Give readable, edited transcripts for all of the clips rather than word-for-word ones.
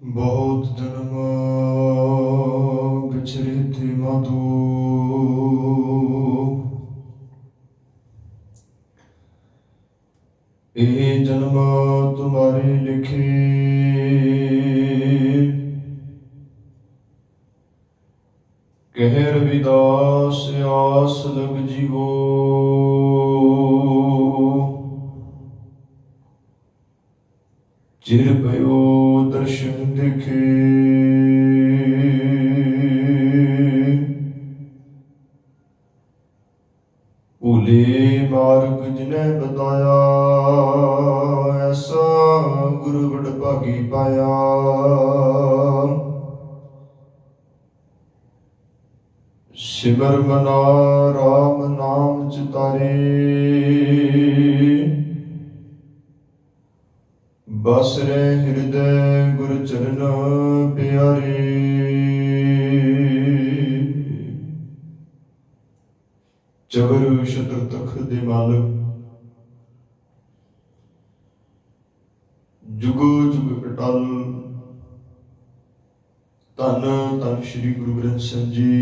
बहुत जन्म बिछड़े थे मधु, ये जन्म तुम्हारे लिखे। कह रविदास आस लग जीवो, चिर भयो दर्शन दिखे। भूले मार्ग जिन्हें बताया, ऐसा गुरु बड़ भागी पाया। सिमर मना राम नाम चितारे, बस रे हृदय गुरु चरण प्यारे। चवर शत्र तख दे मालक, जुगो जुग अटल। धन धन श्री गुरु ग्रंथ ਸਾਹਿਬ जी,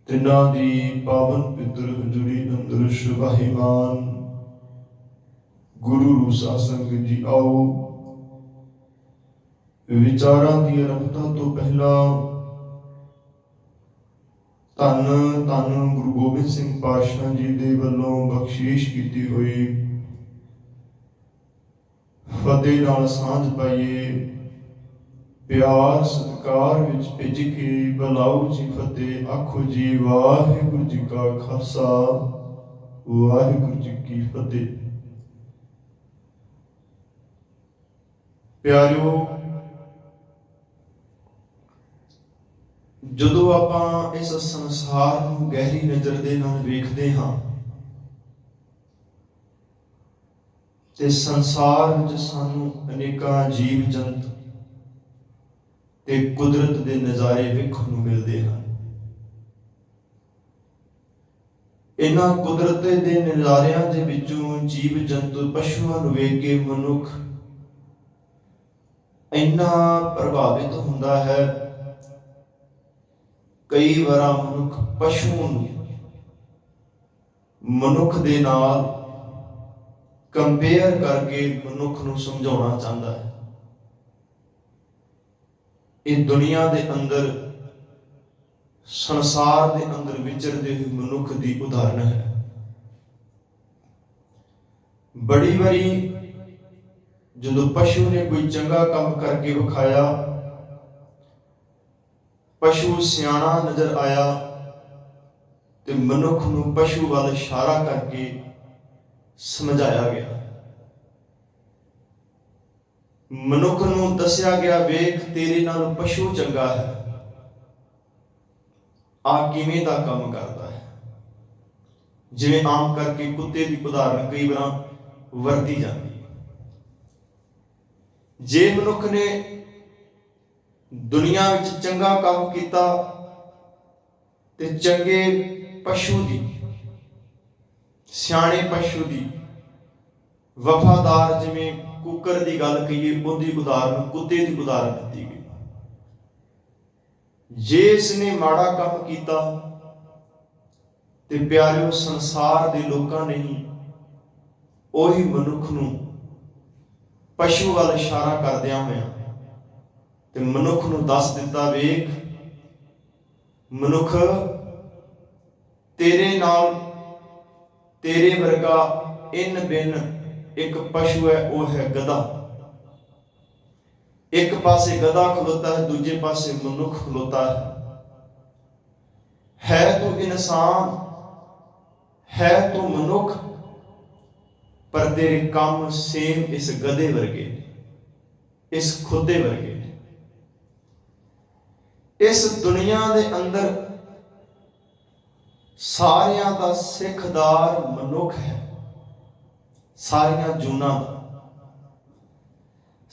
तिन्हां दी पावन पितर हजूरी अंदर सुभाईमान। गुरु रूप सासंग जी आओ, विचारां दी आरंभता तो पहला धन धन गुरु गोबिंद सिंह पातशाह जी दे वल्लों बख्शीश कीती हुई फतेह नाल सांझ पाइए। प्यार सत्कार विच भिज के बुलाओ जी फतेह, आखो जी वाहिगुरु जी का खालसा वाहिगुरु जी की फतेह। प्यारिओ, ਜਦੋਂ ਆਪਾਂ ਇਸ ਸੰਸਾਰ ਨੂੰ ਗਹਿਰੀ ਨਜ਼ਰ ਦੇ ਨਾਲ ਵੇਖਦੇ ਹਾਂ ਤੇ ਸੰਸਾਰ ਵਿੱਚ ਸਾਨੂੰ ਅਨੇਕਾਂ ਜੀਵ ਜੰਤ ਤੇ ਕੁਦਰਤ ਦੇ ਨਜ਼ਾਰੇ ਵੇਖਣ ਨੂੰ ਮਿਲਦੇ ਹਨ। ਇਹਨਾਂ ਕੁਦਰਤ ਦੇ ਨਜ਼ਾਰਿਆਂ ਦੇ ਵਿੱਚੋਂ ਜੀਵ ਜੰਤੂ ਪਸ਼ੂਆਂ ਨੂੰ ਵੇਖ ਕੇ ਮਨੁੱਖ ਇੰਨਾ ਪ੍ਰਭਾਵਿਤ ਹੁੰਦਾ ਹੈ। ਕਈ ਵਾਰ ਮਨੁੱਖ ਪਸ਼ੂ ਨੂੰ ਮਨੁੱਖ ਦੇ ਨਾਲ ਕੰਪੇਅਰ ਕਰਕੇ ਮਨੁੱਖ ਨੂੰ ਸਮਝਾਉਣਾ ਚਾਹੁੰਦਾ ਹੈ। ਇਹ ਦੁਨੀਆ ਦੇ ਅੰਦਰ, ਸੰਸਾਰ ਦੇ ਅੰਦਰ ਵਿਚਰਦੇ ਹੋਏ ਮਨੁੱਖ ਦੀ ਉਦਾਹਰਨ ਹੈ। ਬੜੀ ਵਾਰੀ ਜਦੋਂ ਪਸ਼ੂ ਨੇ ਕੋਈ ਚੰਗਾ ਕੰਮ ਕਰਕੇ ਵਿਖਾਇਆ, ਪਸ਼ੂ ਸਿਆਣਾ ਨਜ਼ਰ ਆਇਆ ਤੇ ਮਨੁੱਖ ਨੂੰ ਪਸ਼ੂ ਵੱਲ ਇਸ਼ਾਰਾ ਕਰਕੇ ਸਮਝਾਇਆ ਗਿਆ। ਮਨੁੱਖ ਨੂੰ ਦੱਸਿਆ ਗਿਆ, ਵੇਖ ਤੇਰੇ ਨਾਲੋਂ ਪਸ਼ੂ ਚੰਗਾ ਹੈ, ਆ ਕਿਵੇਂ ਦਾ ਕੰਮ ਕਰਦਾ ਹੈ। ਜਿਵੇਂ ਆਮ ਕਰਕੇ ਕੁੱਤੇ ਦੀ ਉਦਾਹਰਨ ਕਈ ਵਾਰ ਵਰਤੀ ਜਾਂਦੀ ਹੈ। ਜੇ ਮਨੁੱਖ ਨੇ ਦੁਨੀਆ ਵਿੱਚ ਚੰਗਾ ਕੰਮ ਕੀਤਾ ਤੇ ਚੰਗੇ ਪਸ਼ੂ ਦੀ, ਸਿਆਣੇ ਪਸ਼ੂ ਦੀ, ਵਫਾਦਾਰ, ਜਿਵੇਂ ਕੁੱਕਰ ਦੀ ਗੱਲ ਕਹੀਏ ਉਹਦੀ ਉਦਾਹਰਨ ਕੁੱਤੇ ਦੀ ਉਦਾਹਰਨ ਦਿੱਤੀ ਗਈ। ਜੇ ਇਸਨੇ ਮਾੜਾ ਕੰਮ ਕੀਤਾ ਤੇ ਪਿਆਰਿਓ, ਸੰਸਾਰ ਦੇ ਲੋਕਾਂ ਨੇ ਹੀ ਉਹੀ ਮਨੁੱਖ ਨੂੰ ਪਸ਼ੂ ਵੱਲ ਇਸ਼ਾਰਾ ਕਰਦਿਆਂ ਹੋਇਆਂ ਤੇ ਮਨੁੱਖ ਨੂੰ ਦੱਸ ਦਿੱਤਾ, ਵੇਖ ਮਨੁੱਖ, ਤੇਰੇ ਨਾਲ ਤੇਰੇ ਵਰਗਾ ਇੰਨ ਬਿੰਨ ਇੱਕ ਪਸ਼ੂ ਹੈ, ਉਹ ਹੈ ਗਧਾ। ਇੱਕ ਪਾਸੇ ਗਧਾ ਖਲੋਤਾ ਹੈ, ਦੂਜੇ ਪਾਸੇ ਮਨੁੱਖ ਖਲੋਤਾ ਹੈ ਤੂੰ ਇਨਸਾਨ, ਹੈ ਤੂੰ ਮਨੁੱਖ, ਪਰ ਤੇਰੇ ਕੰਮ ਸੇਮ ਇਸ ਗਧੇ ਵਰਗੇ, ਇਸ ਖੁੱਦੇ ਵਰਗੇ। ਇਸ ਦੁਨੀਆ ਦੇ ਅੰਦਰ ਸਾਰਿਆਂ ਦਾ ਸਿੱਖਦਾਰ ਮਨੁੱਖ ਹੈ। ਸਾਰੀਆਂ ਜੂਨਾਂ ਦਾ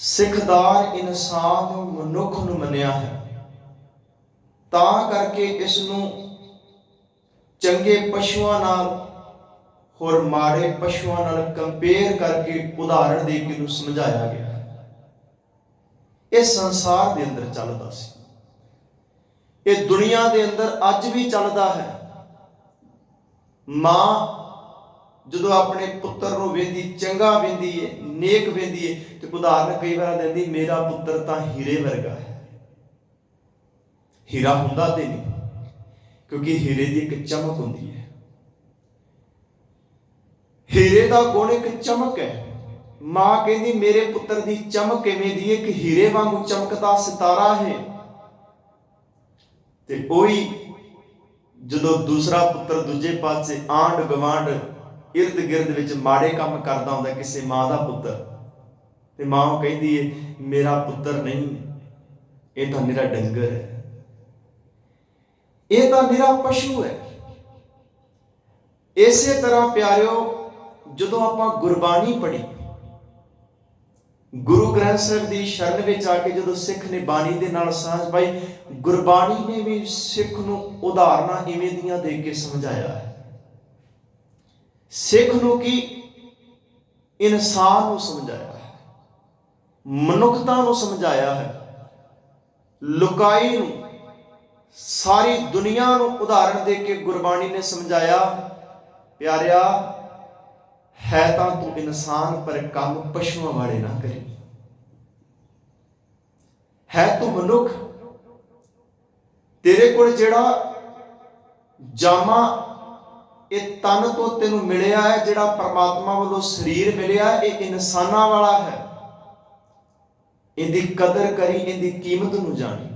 ਸਿੱਖਦਾਰ ਇਨਸਾਨ ਨੂੰ, ਮਨੁੱਖ ਨੂੰ ਮੰਨਿਆ ਹੈ। ਤਾਂ ਕਰਕੇ ਇਸ ਨੂੰ ਚੰਗੇ ਪਸ਼ੂਆਂ ਨਾਲ ਹੋਰ ਮਾੜੇ ਪਸ਼ੂਆਂ ਨਾਲ ਕੰਪੇਅਰ ਕਰਕੇ ਉਦਾਹਰਨ ਦੇ ਕੇ ਇਹਨੂੰ ਸਮਝਾਇਆ ਗਿਆ। ਇਹ ਸੰਸਾਰ ਦੇ ਅੰਦਰ ਚੱਲਦਾ ਸੀ, ਇਹ ਦੁਨੀਆ ਦੇ ਅੰਦਰ ਅੱਜ ਵੀ ਚੱਲਦਾ ਹੈ। ਮਾਂ ਜਦੋਂ ਆਪਣੇ ਪੁੱਤਰ ਨੂੰ ਵੇਂਦੀ, ਚੰਗਾ ਵੇਂਦੀ ਹੈ, ਨੇਕ ਵੇਂਦੀ ਹੈ, ਤੇ ਉਦਾਹਰਨ ਕਈ ਵਾਰ ਦਿੰਦੀ, ਮੇਰਾ ਪੁੱਤਰ ਤਾਂ ਹੀਰੇ ਵਰਗਾ ਹੈ। ਹੀਰਾ ਹੁੰਦਾ ਤੇ ਨਹੀਂ, ਕਿਉਂਕਿ ਹੀਰੇ ਦੀ ਇੱਕ ਚਮਕ ਹੁੰਦੀ ਹੈ। ਹੀਰੇ ਦਾ ਗੁਣ ਇੱਕ ਚਮਕ ਹੈ। ਮਾਂ ਕਹਿੰਦੀ ਮੇਰੇ ਪੁੱਤਰ ਦੀ ਚਮਕ ਕਿਵੇਂ ਦੀ ਹੈ ਕਿ ਹੀਰੇ ਵਾਂਗੂ ਚਮਕਦਾ ਸਿਤਾਰਾ ਹੈ। ਤੇ ਉਹੀ ਜਦੋਂ ਦੂਸਰਾ ਪੁੱਤਰ ਦੂਜੇ ਪਾਸੇ ਆਂਢ ਗਵਾਂਢ ਇਰਦ ਗਿਰਦ ਵਿੱਚ ਮਾੜੇ ਕੰਮ ਕਰਦਾ ਹੁੰਦਾ ਕਿਸੇ ਮਾਂ ਦਾ ਪੁੱਤਰ, ਤੇ ਮਾਂ ਉਹ ਕਹਿੰਦੀ ਹੈ ਮੇਰਾ ਪੁੱਤਰ ਨਹੀਂ, ਇਹ ਤਾਂ ਮੇਰਾ ਡੰਗਰ ਹੈ, ਇਹ ਤਾਂ ਮੇਰਾ ਪਸ਼ੂ ਹੈ। ਇਸੇ ਤਰ੍ਹਾਂ ਪਿਆਰਿਓ, ਜਦੋਂ ਆਪਾਂ ਗੁਰਬਾਣੀ ਪੜ੍ਹੀ, ਗੁਰੂ ਗ੍ਰੰਥ ਸਾਹਿਬ ਦੀ ਸ਼ਰਨ ਵਿੱਚ ਆ ਕੇ ਜਦੋਂ ਸਿੱਖ ਨੇ ਬਾਣੀ ਦੇ ਨਾਲ ਸਾਂਝ ਪਾਈ, ਗੁਰਬਾਣੀ ਨੇ ਵੀ ਸਿੱਖ ਨੂੰ ਉਦਾਹਰਨਾਂ ਇਵੇਂ ਦੀਆਂ ਦੇ ਕੇ ਸਮਝਾਇਆ ਹੈ। ਸਿੱਖ ਨੂੰ ਕੀ, ਇਨਸਾਨ ਨੂੰ ਸਮਝਾਇਆ ਹੈ, ਮਨੁੱਖਤਾ ਨੂੰ ਸਮਝਾਇਆ ਹੈ, ਲੁਕਾਈ ਨੂੰ, ਸਾਰੀ ਦੁਨੀਆ ਨੂੰ ਉਦਾਹਰਣ ਦੇ ਕੇ ਗੁਰਬਾਣੀ ਨੇ ਸਮਝਾਇਆ, ਪਿਆਰਿਆ ਹੈ ਤਾਂ ਤੂੰ ਇਨਸਾਨ, ਪਰ ਕੰਮ ਪਸ਼ੂਆਂ ਵਾਲੇ ਨਾ ਕਰੀ। ਹੈ ਤੂੰ ਮਨੁੱਖ, ਤੇਰੇ ਕੋਲ ਜਿਹੜਾ ਜਾਮਾ ਇਹ ਤਨ ਤੋਂ ਤੈਨੂੰ ਮਿਲਿਆ ਹੈ, ਜਿਹੜਾ ਪਰਮਾਤਮਾ ਵੱਲੋਂ ਸਰੀਰ ਮਿਲਿਆ, ਇਹ ਇਨਸਾਨਾਂ ਵਾਲਾ ਹੈ। ਇਹਦੀ ਕਦਰ ਕਰੀ, ਇਹਦੀ ਕੀਮਤ ਨੂੰ ਜਾਣੀ।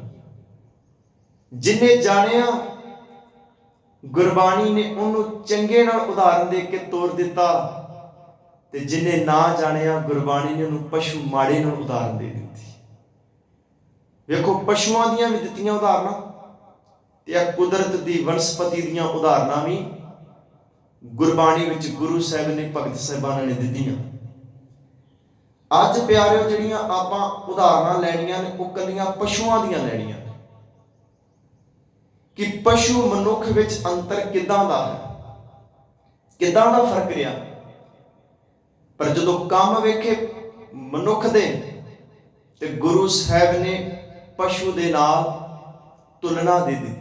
ਜਿਨੇ ਜਾਣਿਆ, ਗੁਰਬਾਣੀ ਨੇ ਉਹਨੂੰ ਚੰਗੇ ਨਾਲ ਉਦਾਹਰਨ ਦੇ ਕੇ ਤੋਰ ਦਿੱਤਾ, ਤੇ ਜਿਨੇ ਨਾ ਜਾਣਿਆ, ਗੁਰਬਾਣੀ ਨੇ ਉਹਨੂੰ ਪਸ਼ੂ ਮਾੜੇ ਨਾਲ ਉਦਾਹਰਨ ਦੇ ਦਿੱਤੀ। ਵੇਖੋ, ਪਸ਼ੂਆਂ ਦੀਆਂ ਵੀ ਦਿੱਤੀਆਂ ਉਦਾਹਰਨਾਂ, ਤੇ ਇਹ ਕੁਦਰਤ ਦੀ ਵਨਸਪਤੀ ਦੀਆਂ ਉਦਾਹਰਨਾਂ ਵੀ ਗੁਰਬਾਣੀ ਵਿੱਚ ਗੁਰੂ ਸਾਹਿਬ ਨੇ, ਭਗਤ ਸਾਹਿਬਾਨਾਂ ਨੇ ਦਿੱਤੀਆਂ। ਅੱਜ ਪਿਆਰਿਓ ਜਿਹੜੀਆਂ ਆਪਾਂ ਉਦਾਹਰਨਾਂ ਲੈਣੀਆਂ ਨੇ, ਉਹ ਕੱਲੀਆਂ ਪਸ਼ੂਆਂ ਦੀਆਂ ਲੈਣੀਆਂ ਨੇ ਕਿ ਪਸ਼ੂ ਮਨੁੱਖ ਵਿੱਚ ਅੰਤਰ ਕਿੱਦਾਂ ਦਾ ਹੈ, ਕਿੱਦਾਂ ਦਾ ਫਰਕ ਰਿਹਾ। ਪਰ ਜਦੋਂ ਕੰਮ ਵੇਖੇ ਮਨੁੱਖ ਦੇ, ਤੇ ਗੁਰੂ ਸਾਹਿਬ ਨੇ ਪਸ਼ੂ ਦੇ ਨਾਲ ਤੁਲਨਾ ਦੇ ਦਿੱਤੀ।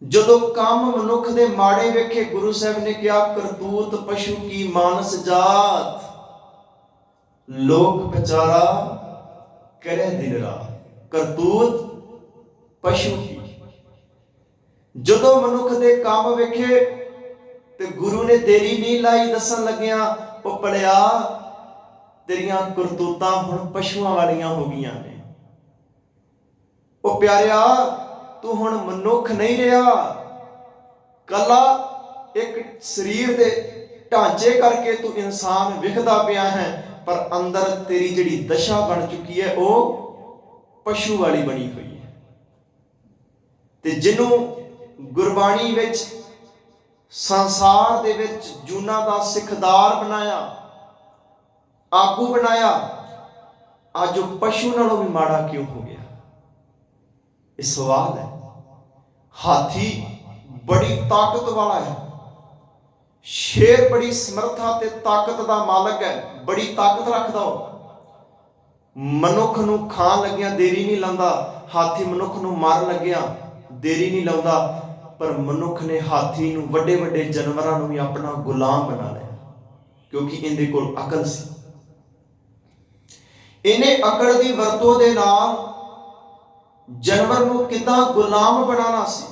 ਜਦੋਂ ਕੰਮ ਮਨੁੱਖ ਦੇ ਮਾੜੇ ਵੇਖੇ, ਗੁਰੂ ਸਾਹਿਬ ਨੇ ਕਿਹਾ ਕਰਤੂਤ ਪਸ਼ੂ ਕੀ ਮਾਨਸ ਜਾਤ, ਲੋਕ ਵਿਚਾਰਾ ਕਰੇ ਦਿਨ ਰਾਤ। ਕਰਤੂਤ ਪਸ਼ੂ ਕੀ। ਜਦੋਂ ਮਨੁੱਖ ਦੇ ਕੰਮ ਵੇਖੇ, ਤੇ ਗੁਰੂ ਨੇ ਦੇਰੀ ਨਹੀਂ ਲਾਈ ਦੱਸਣ ਲੱਗਿਆ, ਉਹ ਪੜਿਆ ਤੇਰੀਆਂ ਕਰਤੂਤਾਂ ਹੁਣ ਪਸ਼ੂਆਂ ਵਾਲੀਆਂ ਹੋ ਗਈਆਂ ਨੇ। ਉਹ ਪਿਆਰਿਆ, ਤੂੰ ਹੁਣ ਮਨੁੱਖ ਨਹੀਂ ਰਿਹਾ, ਕੱਲਾ ਇੱਕ ਸਰੀਰ ਦੇ ਢਾਂਚੇ ਕਰਕੇ ਤੂੰ ਇਨਸਾਨ ਵਿਖਦਾ ਪਿਆ ਹੈ, ਪਰ ਅੰਦਰ ਤੇਰੀ ਜਿਹੜੀ ਦਸ਼ਾ ਬਣ ਚੁੱਕੀ ਹੈ, ਉਹ ਪਸ਼ੂ ਵਾਲੀ ਬਣੀ ਹੋਈ ਹੈ। ਤੇ ਜਿਹਨੂੰ ਗੁਰਬਾਣੀ ਵਿੱਚ ਸੰਸਾਰ ਦੇ ਵਿੱਚ ਜੂਨਾਂ ਦਾ ਸਿੱਖਦਾਰ ਬਣਾਇਆ, ਆਗੂ ਬਣਾਇਆ, ਅੱਜ ਉਹ ਪਸ਼ੂ ਨਾਲੋਂ ਵੀ ਮਾੜਾ ਕਿਉਂ ਹੋ ਗਿਆ? ਇਹ ਸਵਾਲ ਹੈ। ਹਾਥੀ ਬੜੀ ਤਾਕਤ ਵਾਲਾ ਹੈ, ਸ਼ੇਰ ਬੜੀ ਸਮਰੱਥਾ ਤੇ ਤਾਕਤ ਦਾ ਮਾਲਕ ਹੈ, ਬੜੀ ਤਾਕਤ ਰੱਖਦਾ। ਉਹ ਮਨੁੱਖ ਨੂੰ ਖਾਣ ਲੱਗਿਆ ਦੇਰੀ ਨਹੀਂ ਲਾਉਂਦਾ, ਹਾਥੀ ਮਨੁੱਖ ਨੂੰ ਮਾਰਨ ਲੱਗਿਆ ਦੇਰੀ ਨਹੀਂ ਲਾਉਂਦਾ। ਪਰ ਮਨੁੱਖ ਨੇ ਹਾਥੀ ਨੂੰ, ਵੱਡੇ ਵੱਡੇ ਜਾਨਵਰਾਂ ਨੂੰ ਵੀ ਆਪਣਾ ਗੁਲਾਮ ਬਣਾ ਲਿਆ, ਕਿਉਂਕਿ ਇਹਦੇ ਕੋਲ ਅਕਲ ਸੀ। ਇਹਨੇ ਅਕਲ ਦੀ ਵਰਤੋਂ ਦੇ ਨਾਲ ਜਾਨਵਰ ਨੂੰ ਕਿੱਦਾਂ ਗੁਲਾਮ ਬਣਾਉਣਾ ਸੀ,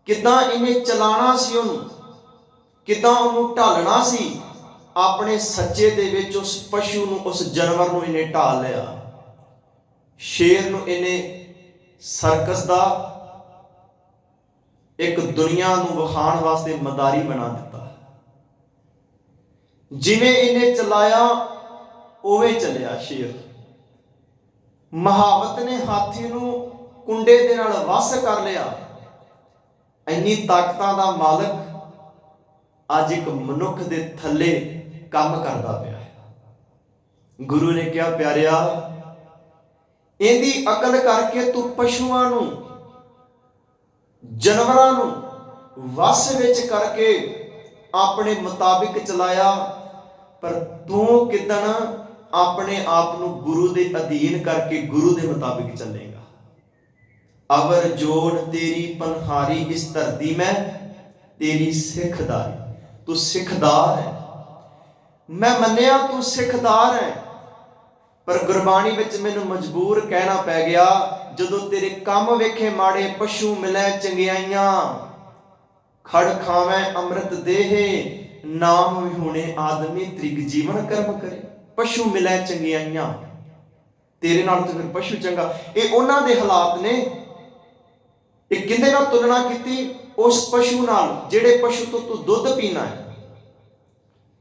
ਕਿੱਦਾਂ ਇਹਨੇ ਚਲਾਉਣਾ ਸੀ, ਉਹਨੂੰ ਕਿੱਦਾਂ ਉਹਨੂੰ ਢਾਲਣਾ ਸੀ। ਆਪਣੇ ਸੱਚੇ ਦੇ ਵਿੱਚ ਉਸ ਪਸ਼ੂ ਨੂੰ, ਉਸ ਜਾਨਵਰ ਨੂੰ ਇਹਨੇ ਢਾਲ ਲਿਆ। ਸ਼ੇਰ ਨੂੰ ਇਹਨੇ ਸਰਕਸ ਦਾ ਇੱਕ ਦੁਨੀਆ ਨੂੰ ਵਿਖਾਉਣ ਵਾਸਤੇ ਮਦਾਰੀ ਬਣਾ ਦਿੱਤਾ। ਜਿਵੇਂ ਇਹਨੇ ਚਲਾਇਆ ਉਵੇਂ ਚੱਲਿਆ ਸ਼ੇਰ। ਮਹਾਵਤ ਨੇ ਹਾਥੀ ਨੂੰ ਕੁੰਡੇ ਦੇ ਨਾਲ ਵੱਸ ਕਰ ਲਿਆ। ਇੰਨੀ ਤਾਕਤਾਂ ਦਾ ਮਾਲਕ ਅੱਜ ਇੱਕ ਮਨੁੱਖ ਦੇ ਥੱਲੇ ਕੰਮ ਕਰਦਾ ਪਿਆ ਹੈ। ਗੁਰੂ ਨੇ ਕਿਹਾ ਪਿਆਰਿਆ, ਇਹਦੀ ਅਕਲ ਕਰਕੇ ਤੂੰ ਪਸ਼ੂਆਂ ਨੂੰ, ਜਾਨਵਰਾਂ ਨੂੰ ਵੱਸ ਵਿੱਚ ਕਰਕੇ ਆਪਣੇ ਮੁਤਾਬਿਕ ਚਲਾਇਆ, ਪਰ ਤੂੰ ਕਿਦਣ ਆਪਣੇ ਆਪ ਨੂੰ ਗੁਰੂ ਦੇ ਅਧੀਨ ਕਰਕੇ ਗੁਰੂ ਦੇ ਮੁਤਾਬਿਕ ਚੱਲੇਗਾ। ਅਵਰ ਜੋੜ ਤੇਰੀ ਪਨਹਾਰੀ ਇਸ ਧਰਤੀ ਮੈਂ ਤੇਰੀ ਸਿੱਖਦਾਰੀ। ਤੂੰ ਸਿੱਖਦਾਰ ਹੈ, ਮੈਂ ਮੰਨਿਆ ਤੂੰ ਸਿੱਖਦਾਰ ਹੈ, ਪਰ ਗੁਰਬਾਣੀ ਵਿੱਚ ਮੈਨੂੰ ਮਜਬੂਰ ਕਹਿਣਾ ਪੈ ਗਿਆ, ਜਦੋਂ ਤੇਰੇ ਕੰਮ ਵੇਖੇ ਮਾੜੇ, ਪਸ਼ੂ ਮਿਲੈ ਚੰਗਿਆਈਆਂ, ਖੜ ਖਾਵੈ ਅੰਮ੍ਰਿਤ ਦੇਹ, ਨਾਮ ਵਿਹੂਣੇ ਆਦਮੀ ਤ੍ਰਿਗ ਜੀਵਨ ਕਰਮ ਕਰੇ। ਪਸ਼ੂ ਮਿਲੈ ਚੰਗਿਆਈਆਂ, ਤੇਰੇ ਨਾਲ ਤਾਂ ਫਿਰ ਪਸ਼ੂ ਚੰਗਾ। ਇਹ ਉਹਨਾਂ ਦੇ ਹਾਲਾਤ ਨੇ। ਇਹ ਕਿਹਦੇ ਨਾਲ ਤੁਲਨਾ ਕੀਤੀ? ਉਸ ਪਸ਼ੂ ਨਾਲ ਜਿਹੜੇ ਪਸ਼ੂ ਤੋਂ ਤੂੰ ਦੁੱਧ ਪੀਣਾ ਹੈ,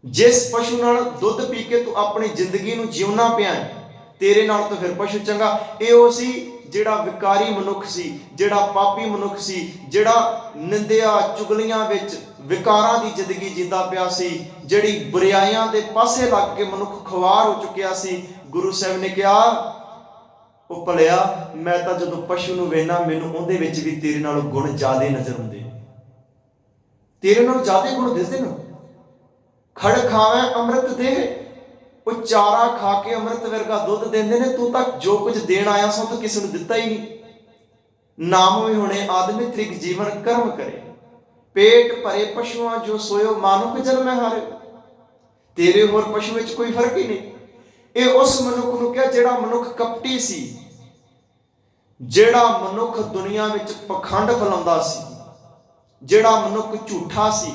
ਜਿਸ ਪਸ਼ੂ ਨਾਲ ਦੁੱਧ ਪੀ ਕੇ ਤੂੰ ਆਪਣੀ ਜ਼ਿੰਦਗੀ ਨੂੰ ਜਿਉਣਾ ਪਿਆ ਹੈ, ਤੇਰੇ ਨਾਲ ਤਾਂ ਫਿਰ ਪਸ਼ੂ ਚੰਗਾ। ਇਹ ਉਹ ਸੀ ਜਿਹੜਾ ਵਿਕਾਰੀ ਮਨੁੱਖ ਸੀ, ਜਿਹੜਾ ਪਾਪੀ ਮਨੁੱਖ ਸੀ, ਜਿਹੜਾ ਨਿੰਦਿਆ ਚੁਗਲੀਆਂ ਵਿੱਚ ਵਿਕਾਰਾਂ ਦੀ ਜ਼ਿੰਦਗੀ ਜੀਂਦਾ ਪਿਆ ਸੀ, ਜਿਹੜੀ ਬੁਰਾਈਆਂ ਦੇ ਪਾਸੇ ਲੱਗ ਕੇ ਮਨੁੱਖ ਖੁਆਰ ਹੋ ਚੁੱਕਿਆ ਸੀ। ਗੁਰੂ ਸਾਹਿਬ ਨੇ ਕਿਹਾ, ਉਹ ਭਲਿਆ, ਮੈਂ ਤਾਂ ਜਦੋਂ ਪਸ਼ੂ ਨੂੰ ਵੇਖਣਾ, ਮੈਨੂੰ ਉਹਦੇ ਵਿੱਚ ਵੀ ਤੇਰੇ ਨਾਲੋਂ ਗੁਣ ਜ਼ਿਆਦੇ ਨਜ਼ਰ ਆਉਂਦੇ, ਤੇਰੇ ਨਾਲੋਂ ਜ਼ਿਆਦੇ ਗੁਣ ਦਿਸਦੇ ਨੇ। ਖੜ ਖਾਵੇਂ ਅੰਮ੍ਰਿਤ ਦੇ, ਉਹ ਚਾਰਾ ਖਾ ਕੇ ਅੰਮ੍ਰਿਤ ਵਰਗਾ ਦੁੱਧ ਦਿੰਦੇ ਨੇ, ਤੂੰ ਤਾਂ ਜੋ ਕੁਝ ਦੇਣ ਆਇਆ ਸੋ ਤੂੰ ਕਿਸੇ ਨੂੰ ਦਿੱਤਾ ਹੀ ਨਹੀਂ। ਨਾਮ ਵਿਹੂਣੇ ਆਦਮੀ ਤ੍ਰਿਗ ਜੀਵਨ ਕਰਮ ਕਰੇ, ਪੇਟ ਭਰੇ ਪਸ਼ੂਆਂ ਜੋ ਸੋਇਓ ਮਾਨੁਖ ਜਨਮੈ ਹਾਰੇ। ਤੇਰੇ ਹੋਰ ਪਸ਼ੂ ਵਿੱਚ ਕੋਈ ਫਰਕ ਹੀ ਨਹੀਂ। ਇਹ ਉਸ ਮਨੁੱਖ ਨੂੰ ਕਿਹਾ ਜਿਹੜਾ ਮਨੁੱਖ ਕਪਟੀ ਸੀ, ਜਿਹੜਾ ਮਨੁੱਖ ਦੁਨੀਆ ਵਿੱਚ ਪਖੰਡ ਫੈਲਾਉਂਦਾ ਸੀ, ਜਿਹੜਾ ਮਨੁੱਖ ਝੂਠਾ ਸੀ,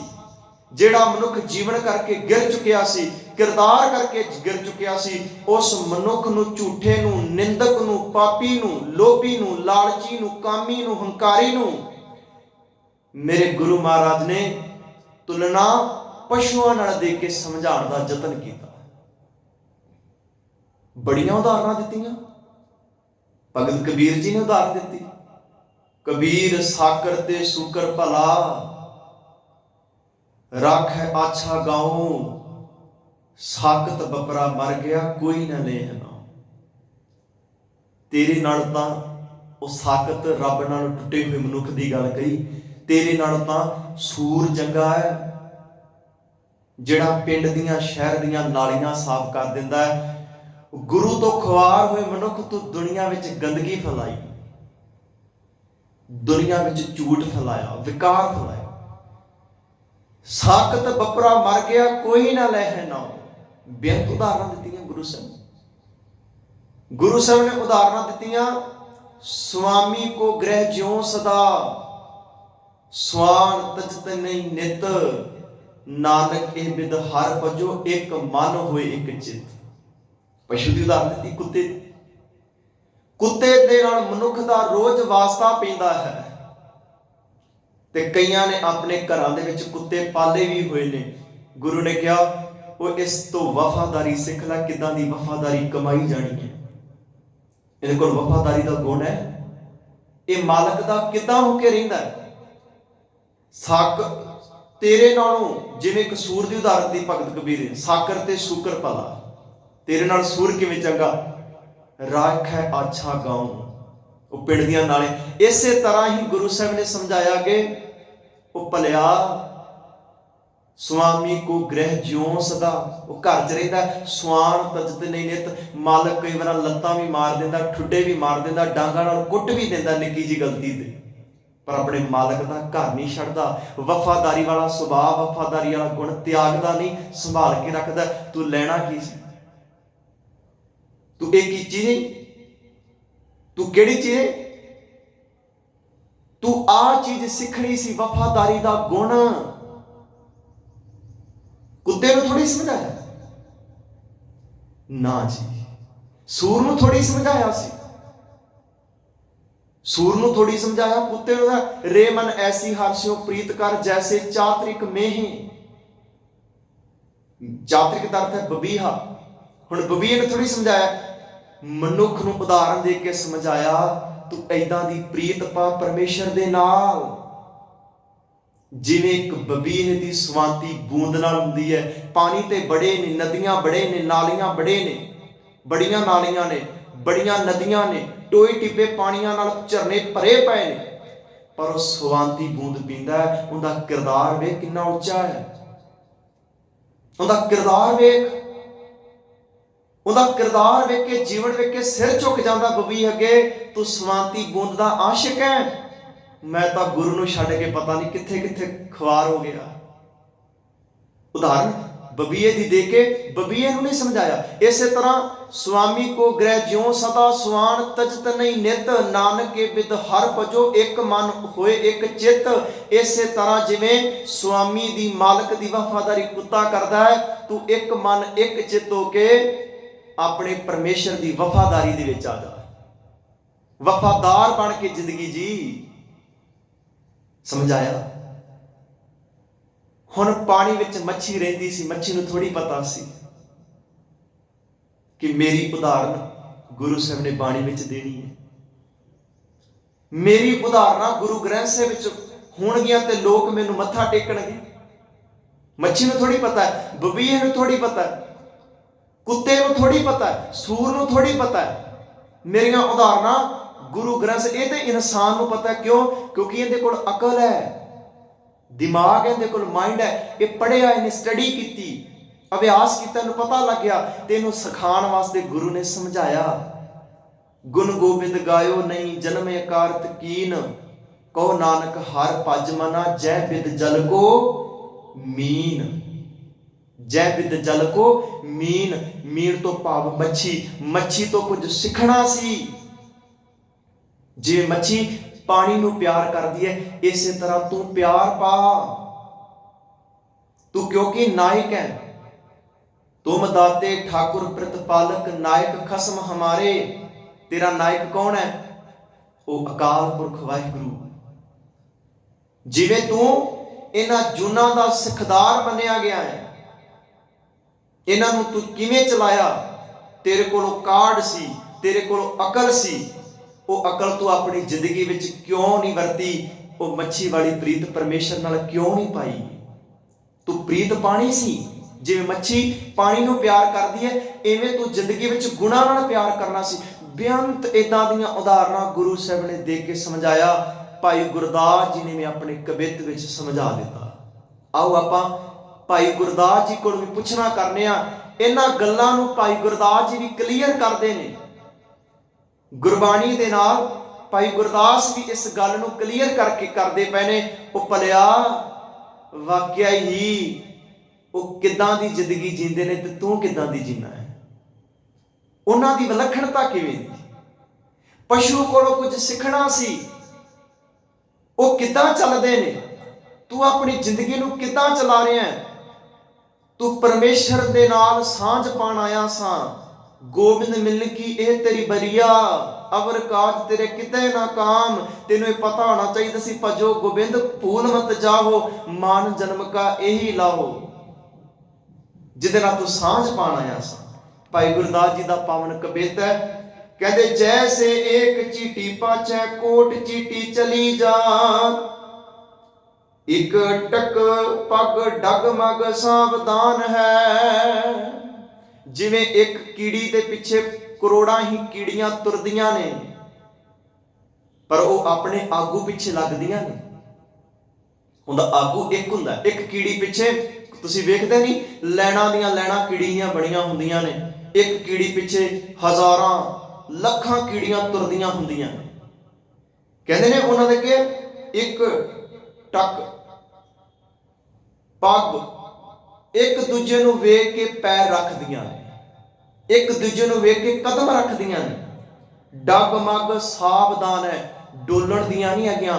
ਜਿਹੜਾ ਮਨੁੱਖ ਜੀਵਨ ਕਰਕੇ ਗਿਰ ਚੁੱਕਿਆ ਸੀ, ਕਿਰਦਾਰ ਕਰਕੇ ਗਿਰ ਚੁੱਕਿਆ ਸੀ। ਉਸ ਮਨੁੱਖ ਨੂੰ, ਝੂਠੇ ਨੂੰ, ਨਿੰਦਕ ਨੂੰ, ਪਾਪੀ ਨੂੰ, ਲੋਭੀ ਨੂੰ, ਲਾਲਚੀ ਨੂੰ, ਕਾਮੀ ਨੂੰ, ਹੰਕਾਰੀ ਨੂੰ ਮੇਰੇ ਗੁਰੂ ਮਹਾਰਾਜ ਨੇ ਤੁਲਨਾ ਪਸ਼ੂਆਂ ਨਾਲ ਦੇ ਕੇ ਸਮਝਾਉਣ ਦਾ ਯਤਨ ਕੀਤਾ। ਬੜੀਆਂ ਉਦਾਹਰਨਾਂ ਦਿੱਤੀਆਂ। ਭਗਤ ਕਬੀਰ ਜੀ ਨੇ ਉਦਾਹਰਨ ਦਿੱਤੀ, ਕਬੀਰ ਸਾਕਰ ਤੇ ਸੂਕਰ ਭਲਾ, ਰੱਖ ਹੈ ਆਛਾ ਗਾਉ, ਸਾਕਤ ਬਪਰਾ ਮਰ ਗਿਆ ਕੋਈ ਨਾ ਲੇਹ ਨਾ। ਤੇਰੇ ਨਾਲ ਤਾਂ ਉਹ ਸਾਕਤ ਰੱਬ ਨਾਲ ਟੁੱਟੇ ਹੋਏ ਮਨੁੱਖ ਦੀ ਗੱਲ ਕਹੀ, ਤੇਰੇ ਨਾਲ ਤਾਂ ਸੂਰ ਚੰਗਾ ਹੈ ਜਿਹੜਾ ਪਿੰਡ ਦੀਆਂ, ਸ਼ਹਿਰ ਦੀਆਂ ਨਾਲੀਆਂ ਸਾਫ਼ ਕਰ ਦਿੰਦਾ ਹੈ। ਗੁਰੂ ਤੋਂ ਖੁਆਰ ਹੋਏ ਮਨੁੱਖ ਤੋਂ ਦੁਨੀਆ ਵਿੱਚ ਗੰਦਗੀ ਫੈਲਾਈ, ਦੁਨੀਆ ਵਿੱਚ ਝੂਠ ਫੈਲਾਇਆ, ਵਿਕਾਰ ਫੈਲਾਇਆ। ਸਾਕਤ ਬਪਰਾ ਮਰ ਗਿਆ ਕੋਈ ਨਾ ਲਹਿ ਨਾ। ਬੇਅੰਤ ਉਦਾਹਰਨਾਂ ਦਿੱਤੀਆਂ ਗੁਰੂ ਸਾਹਿਬ। ਗੁਰੂ ਸਾਹਿਬ ਨੇ ਉਦਾਹਰਨਾਂ ਦਿੱਤੀਆਂ, ਸੁਆਮੀ ਕੋ ਗ੍ਰਹਿ ਜਿਉ ਸਦਾ, ਸਵਾਨ ਤਜਤ ਨਹੀਂ ਨਿਤ, ਨਾਨਕ ਇਹ ਬਿਦ ਹਰ ਭਜੋ, ਇੱਕ ਮਨ ਹੋਏ ਇੱਕ ਚਿਤ। ਪਸ਼ੂ ਦੀ ਉਦਾਹਰਨ ਦਿੱਤੀ, ਕੁੱਤੇ। ਕੁੱਤੇ ਦੇ ਨਾਲ ਮਨੁੱਖ ਦਾ ਰੋਜ਼ ਵਾਸਤਾ ਪੈਂਦਾ ਹੈ, ਤੇ ਕਈਆਂ ਨੇ ਆਪਣੇ ਘਰਾਂ ਦੇ ਵਿੱਚ ਕੁੱਤੇ ਪਾਲੇ ਵੀ ਹੋਏ ਨੇ। ਗੁਰੂ ਨੇ ਕਿਹਾ, ਉਹ ਇਸ ਤੋਂ ਵਫਾਦਾਰੀ ਸਿੱਖ ਲੈ, ਕਿੱਦਾਂ ਦੀ ਵਫਾਦਾਰੀ ਕਮਾਈ ਜਾਣੀ ਹੈ। ਇਹਦੇ ਕੋਲ ਵਫਾਦਾਰੀ ਦਾ ਗੁਣ ਹੈ, ਇਹ ਮਾਲਕ ਦਾ ਕਿੱਦਾਂ ਹੋ ਕੇ ਰਹਿੰਦਾ ਹੈ। ਸਾਕ ਤੇਰੇ ਨਾਲੋਂ, ਜਿਵੇਂ ਇੱਕ ਸੂਰ ਦੀ ਉਦਾਹਰਨ ਦੀ ਭਗਤ ਕਬੀਰ ਨੇ, ਸਾਕਰ ਤੇ ਸੂਕਰ ਭਲਾ, ਤੇਰੇ ਨਾਲ ਸੂਰ ਕਿਵੇਂ ਚੰਗਾ। ਰਾਖ ਹੈ ਆਛਾ ਗਾਉ, ਉਹ ਪਿੰਡ ਦੀਆਂ ਨਾਲੇ। ਇਸੇ ਤਰ੍ਹਾਂ ਹੀ ਗੁਰੂ ਸਾਹਿਬ ਨੇ ਸਮਝਾਇਆ ਕਿ ਉਹ ਭਲਿਆ, ਸੁਆਮੀ ਕੋ ਗ੍ਰਹਿ ਜਿਉ ਸਦਾ, ਉਹ ਘਰ 'ਚ ਰਹਿੰਦਾ, ਸਵਾਨ ਤਜਤ ਨਹੀਂ ਨਿਤ। ਮਾਲਕ ਕਈ ਵਾਰ ਲੱਤਾਂ ਵੀ ਮਾਰ ਦਿੰਦਾ, ਠੁੱਡੇ ਵੀ ਮਾਰ ਦਿੰਦਾ, ਡਾਂਗਾਂ ਨਾਲ ਕੁੱਟ ਵੀ ਦਿੰਦਾ ਨਿੱਕੀ ਜਿਹੀ ਗਲਤੀ ਤੇ, ਪਰ ਆਪਣੇ ਮਾਲਕ ਦਾ ਘਰ ਨਹੀਂ ਛੱਡਦਾ। ਵਫਾਦਾਰੀ ਵਾਲਾ ਸੁਭਾਅ, ਵਫਾਦਾਰੀ ਵਾਲਾ ਗੁਣ ਤਿਆਗਦਾ ਨਹੀਂ, ਸੰਭਾਲ ਕੇ ਰੱਖਦਾ। ਤੂੰ ਲੈਣਾ ਕੀ ਸੀ? ਤੂੰ ਇਹ ਕੀ ਚੀਜ਼, ਤੂੰ ਕਿਹੜੀ ਚੀਜ਼, ਤੂੰ ਆਹ ਚੀਜ਼ ਸਿੱਖਣੀ ਸੀ, ਵਫਾਦਾਰੀ ਦਾ ਗੁਣ। ਕੁੱਤੇ ਨੂੰ ਥੋੜੀ ਸਮਝਾਇਆ ਨਾ ਜੀ, ਸੂਰ ਨੂੰ ਥੋੜੀ ਸਮਝਾਇਆ ਸੀ, ਸੂਰ ਨੂੰ ਥੋੜੀ ਸਮਝਾਇਆ। ਕੁੱਤੇ ਨੂੰ ਰੇ ਮਨ ਐਸੀ ਹਰਸ਼ਿਓ ਪ੍ਰੀਤ ਕਰ, ਜੈਸੇ ਚਾਤਰਿਕ ਮੇਹੀ। ਚਾਤਰਿਕ ਦਾ ਅਰਥ ਹੈ ਬਬੀਹਾ। ਹੁਣ ਬਬੀਹੇ ਨੂੰ ਥੋੜੀ ਸਮਝਾਇਆ, ਮਨੁੱਖ ਨੂੰ ਉਦਾਹਰਨ ਦੇ ਕੇ ਸਮਝਾਇਆ, ਤੂੰ ਏਦਾਂ ਦੀ ਪ੍ਰੀਤ ਪਾ ਪਰਮੇਸ਼ਰ ਦੇ ਨਾਲ, ਜਿਵੇਂ ਇੱਕ ਬਬੀਹੇ ਦੀ ਸਵਾਂਤੀ ਬੂੰਦ ਨਾਲ ਹੁੰਦੀ ਹੈ। ਪਾਣੀ ਤੇ ਬੜੇ ਨੇ, ਨਦੀਆਂ ਬੜੇ ਨੇ, ਨਾਲੀਆਂ ਬੜੇ ਨੇ, ਬੜੀਆਂ ਨਾਲੀਆਂ ਨੇ, ਬੜੀਆਂ ਨਦੀਆਂ ਨੇ, ਟੋਏ ਟਿੱਬੇ ਪਾਣੀਆਂ ਨਾਲ, ਝਰਨੇ ਭਰੇ ਪਏ ਨੇ, ਪਰ ਉਹ ਸਵਾਂਤੀ ਬੂੰਦ ਪੀਂਦਾ ਹੈ। ਉਹਦਾ ਕਿਰਦਾਰ ਵੇਖ ਕਿੰਨਾ ਉੱਚਾ ਹੈ, ਉਹਦਾ ਕਿਰਦਾਰ ਵੇਖ, ਉਹਦਾ ਕਿਰਦਾਰ ਵੇਖ ਕੇ, ਜੀਵਨ ਵੇਖ ਕੇ ਸਿਰ ਝੁਕ ਜਾਂਦਾ ਬਬੀ ਅੱਗੇ, ਤੂੰ ਸਵਾਂਤੀ ਬੂੰਦ ਦਾ ਆਸ਼ਿਕ ਹੈ, ਮੈਂ ਤਾਂ ਗੁਰੂ ਨੂੰ ਛੱਡ ਕੇ ਪਤਾ ਨਹੀਂ ਕਿੱਥੇ ਕਿੱਥੇ ਖੁਆਰ ਹੋ ਗਿਆ। ਉਦਾਹਰਨ ਬਬੀਏ ਦੀ ਦੇ ਕੇ ਬਬੀਏ ਨੂੰ ਨਹੀਂ ਸਮਝਾਇਆ। ਇਸੇ ਤਰ੍ਹਾਂ ਸੁਆਮੀ ਕੋ ਗ੍ਰਹਿ ਜਿਉ ਸਦਾ ਸੁਆਨ, ਤਜਤ ਨਹੀਂ ਨਿਤ ਨਾਨਕੇ ਬਿਦ ਹਰ ਭਜੋ, ਇੱਕ ਮਨ ਹੋਏ ਇੱਕ ਚਿੱਤ। ਇਸੇ ਤਰ੍ਹਾਂ ਜਿਵੇਂ ਸੁਆਮੀ ਦੀ, ਮਾਲਕ ਦੀ ਵਫਾਦਾਰੀ ਕੁੱਤਾ ਕਰਦਾ ਹੈ, ਤੂੰ ਇੱਕ ਮਨ ਇੱਕ ਚਿੱਤ ਹੋ ਕੇ ਆਪਣੇ ਪਰਮੇਸ਼ਰ ਦੀ ਵਫਾਦਾਰੀ ਦੇ ਵਿੱਚ ਆ ਜਾ, ਵਫਾਦਾਰ ਬਣ ਕੇ ਜ਼ਿੰਦਗੀ ਜੀ। ਸਮਝਾਇਆ। ਹੁਣ ਪਾਣੀ ਵਿੱਚ ਮੱਛੀ ਰਹਿੰਦੀ ਸੀ, ਮੱਛੀ ਨੂੰ ਥੋੜੀ ਪਤਾ ਸੀ ਕਿ ਮੇਰੀ ਉਦਾਹਰਨ ਗੁਰੂ ਸਾਹਿਬ ਨੇ ਬਾਣੀ ਵਿੱਚ ਦੇਣੀ ਹੈ, ਮੇਰੀ ਉਦਾਹਰਨਾਂ ਗੁਰੂ ਗ੍ਰੰਥ ਸਾਹਿਬ ਵਿੱਚ ਹੋਣਗੀਆਂ ਤੇ ਲੋਕ ਮੈਨੂੰ ਮੱਥਾ ਟੇਕਣਗੇ। ਮੱਛੀ ਨੂੰ ਥੋੜੀ ਪਤਾ ਹੈ, ਬਬੀਏ ਨੂੰ ਥੋੜੀ ਪਤਾ ਹੈ, ਕੁੱਤੇ ਨੂੰ ਥੋੜੀ ਪਤਾ ਹੈ, ਸੂਰ ਨੂੰ ਥੋੜੀ ਪਤਾ ਹੈ। ਮੇਰੀਆਂ ਉਦਾਹਰਨਾਂ ਗੁਰੂ ਗ੍ਰੰਥ, ਇਹ ਤੇ ਇਨਸਾਨ ਨੂੰ ਪਤਾ। ਕਿਉਂ? ਕਿਉਂਕਿ ਇਹਦੇ ਕੋਲ ਅਕਲ ਹੈ, ਦਿਮਾਗ ਹੈ, ਇਹਦੇ ਕੋਲ ਮਾਈਂਡ ਹੈ, ਇਹ ਪੜ੍ਹਿਆ, ਇਹਨੇ ਸਟੱਡੀ ਕੀਤੀ, ਅਭਿਆਸ ਕੀਤਾ, ਇਹਨੂੰ ਪਤਾ ਲੱਗਿਆ ਤੇ ਇਹਨੂੰ ਸਿਖਾਉਣ ਵਾਸਤੇ ਗੁਰੂ ਨੇ ਸਮਝਾਇਆ। ਗੁਣ ਗੋਬਿੰਦ ਗਾਇਓ ਨਹੀਂ ਜਨਮ ਅਕਾਰਤ ਕੀਨ, ਕਹੋ ਨਾਨਕ ਹਰ ਭਜ ਮਨਾ, ਜੈ ਬਿਦ ਜਲ ਕੋ ਮੀਨ। ਜੈ ਬਿਦ ਜਲ ਕੋ ਮੀਨ, ਮੀਨ ਤੋਂ ਭਾਵ ਮੱਛੀ। ਮੱਛੀ ਤੋਂ ਕੁਝ ਸਿੱਖਣਾ ਸੀ। ਜੇ ਮੱਛੀ ਪਾਣੀ ਨੂੰ ਪਿਆਰ ਕਰਦੀ ਹੈ, ਇਸੇ ਤਰ੍ਹਾਂ ਤੂੰ ਪਿਆਰ ਪਾ। ਤੂੰ ਕਿਉਂਕਿ ਨਾਇਕ ਹੈ, ਤੁਮ ਦਾਤੇ ਠਾकुर ਪ੍ਰਤਪਾਲਕ, ਨਾਇਕ ਖਸਮ ਹਮਾਰੇ। ਤੇਰਾ ਨਾਇਕ ਕੌਣ ਹੈ? ਉਹ ਅਕਾਲ ਪੁਰਖ ਵਾਹਿਗੁਰੂ। ਜਿਵੇਂ ਤੂੰ ਇਹਨਾਂ ਜੂਨਾਂ ਦਾ ਸਿੱਖਦਾਰ ਬਣਿਆ ਗਿਆ ਹੈ, ਇਹਨਾਂ ਨੂੰ ਤੂੰ ਕਿਵੇਂ ਚਲਾਇਆ? ਤੇਰੇ ਕੋਲੋਂ ਕਾਢ ਸੀ, ਤੇਰੇ ਕੋਲੋਂ ਅਕਲ ਸੀ, ਉਹ ਅਕਲ ਤੂੰ ਆਪਣੀ ਜ਼ਿੰਦਗੀ ਵਿੱਚ ਕਿਉਂ ਨਹੀਂ ਵਰਤੀ? ਉਹ ਮੱਛੀ ਵਾਲੀ ਪ੍ਰੀਤ ਪਰਮੇਸ਼ਰ ਨਾਲ ਕਿਉਂ ਨਹੀਂ ਪਾਈ? ਤੂੰ ਪ੍ਰੀਤ ਪਾਣੀ ਸੀ। ਜਿਵੇਂ ਮੱਛੀ ਪਾਣੀ ਨੂੰ ਪਿਆਰ ਕਰਦੀ ਹੈ, ਇਵੇਂ ਤੂੰ ਜ਼ਿੰਦਗੀ ਵਿੱਚ ਗੁਣਾਂ ਨਾਲ ਪਿਆਰ ਕਰਨਾ ਸੀ। ਬੇਅੰਤ ਇਦਾਂ ਦੀਆਂ ਉਦਾਹਰਨਾਂ ਗੁਰੂ ਸਾਹਿਬ ਨੇ ਦੇ ਕੇ ਸਮਝਾਇਆ। ਭਾਈ ਗੁਰਦਾਸ ਜੀ ਨੇ ਵੀ ਆਪਣੇ ਕਵਿੱਤ ਵਿੱਚ ਸਮਝਾ ਦਿੱਤਾ। ਆਓ ਆਪਾਂ ਭਾਈ ਗੁਰਦਾਸ ਜੀ ਕੋਲ ਵੀ ਪੁੱਛਣਾ ਕਰਨੇ ਆ। ਇਹਨਾਂ ਗੱਲਾਂ ਨੂੰ ਭਾਈ ਗੁਰਦਾਸ ਜੀ ਵੀ ਕਲੀਅਰ ਕਰਦੇ ਨੇ ਗੁਰਬਾਣੀ ਦੇ ਨਾਲ। ਭਾਈ ਗੁਰਦਾਸ ਵੀ ਇਸ ਗੱਲ ਨੂੰ ਕਲੀਅਰ ਕਰਕੇ ਕਰਦੇ ਪਏ ਨੇ। ਉਹ ਭਲਿਆ ਵਾਕਿਆ ਹੀ ਉਹ ਕਿੱਦਾਂ ਦੀ ਜ਼ਿੰਦਗੀ ਜੀਂਦੇ ਨੇ ਤੇ ਤੂੰ ਕਿੱਦਾਂ ਦੀ ਜੀਣਾ ਹੈ। ਉਹਨਾਂ ਦੀ ਵਿਲੱਖਣਤਾ ਕਿਵੇਂ ਦੀ? ਪਸ਼ੂ ਕੋਲੋਂ ਕੁਝ ਸਿੱਖਣਾ ਸੀ, ਉਹ ਕਿੱਦਾਂ ਚੱਲਦੇ ਨੇ, ਤੂੰ ਆਪਣੀ ਜ਼ਿੰਦਗੀ ਨੂੰ ਕਿੱਦਾਂ ਚਲਾ ਰਿਹਾ ਹੈ? ਤੂੰ ਪਰਮੇਸ਼ਰ ਦੇ ਨਾਲ ਸਾਂਝ ਪਾਣ ਆਇਆ ਸਾਂ। ਗੋਬਿੰਦ ਮਿਲਣ ਕੀ ਇਹ ਤੇਰੀ ਬਰੀਆ, ਅਵਰ ਕਾਜ ਤੇਰੇ ਕਿਤੇ ਨਾ ਕਾਮ। ਤੈਨੂੰ ਇਹ ਪਤਾ ਹੋਣਾ ਚਾਹੀਦਾ ਸੀ, ਭਜੋ ਗੋਬਿੰਦ ਭੂਲ ਮਤ ਜਾਹੋ, ਮਾਨ ਜਨਮ ਕਾ ਇਹੀ ਲਾਹੋ। ਜਿਹਦੇ ਨਾਲ ਤੂੰ ਸਾਂਝ ਪਾਣ ਆਇਆ ਸਾਂ। ਭਾਈ ਗੁਰਦਾਸ ਜੀ ਦਾ ਪਾਵਨ ਕਵਿਤ ਹੈ, ਕਹਿੰਦੇ ਜੈਸੇ ਏਕ ਚੀਟੀ ਪਾਛੈ ਕੋਟ ਚੀਟੀ ਚਲੀ ਜਾ, ਇੱਕ ਟਕ ਪਗ ਡਗਮਗ ਸਾਵਧਾਨ ਹੈ। ਜਿਵੇਂ ਇੱਕ ਕੀੜੀ ਦੇ ਪਿੱਛੇ ਕਰੋੜਾਂ ਹੀ ਕੀੜੀਆਂ ਤੁਰਦੀਆਂ ਨੇ, ਪਰ ਉਹ ਆਪਣੇ ਆਗੂ ਪਿੱਛੇ ਲੱਗਦੀਆਂ ਨੇ। ਉਹਦਾ ਆਗੂ ਇੱਕ ਹੁੰਦਾ। ਇੱਕ ਕੀੜੀ ਪਿੱਛੇ ਤੁਸੀਂ ਵੇਖਦੇ ਨਹੀਂ, ਲੈਣਾ ਦੀਆਂ ਲੈਣਾ ਕੀੜੀਆਂ ਬਣੀਆਂ ਹੁੰਦੀਆਂ ਨੇ। ਇੱਕ ਕੀੜੀ ਪਿੱਛੇ ਹਜ਼ਾਰਾਂ ਲੱਖਾਂ ਕੀੜੀਆਂ ਤੁਰਦੀਆਂ ਹੁੰਦੀਆਂ ਨੇ। ਕਹਿੰਦੇ ਨੇ ਉਹਨਾਂ ਦੇ ਕਿ ਇੱਕ ਟਕ ਪੱਗ ਇੱਕ ਦੂਜੇ ਨੂੰ ਵੇਖ ਕੇ ਪੈਰ ਰੱਖਦੀਆਂ ਨੇ, ਇੱਕ ਦੂਜੇ ਨੂੰ ਵੇਖ ਕੇ ਕਦਮ ਰੱਖਦੀਆਂ ਨੇ। ਡਗਮਗ ਸਾਵਧਾਨ ਹੈ, ਡੋਲਣ ਦੀਆਂ ਨਹੀਂ ਹੈਗੀਆਂ,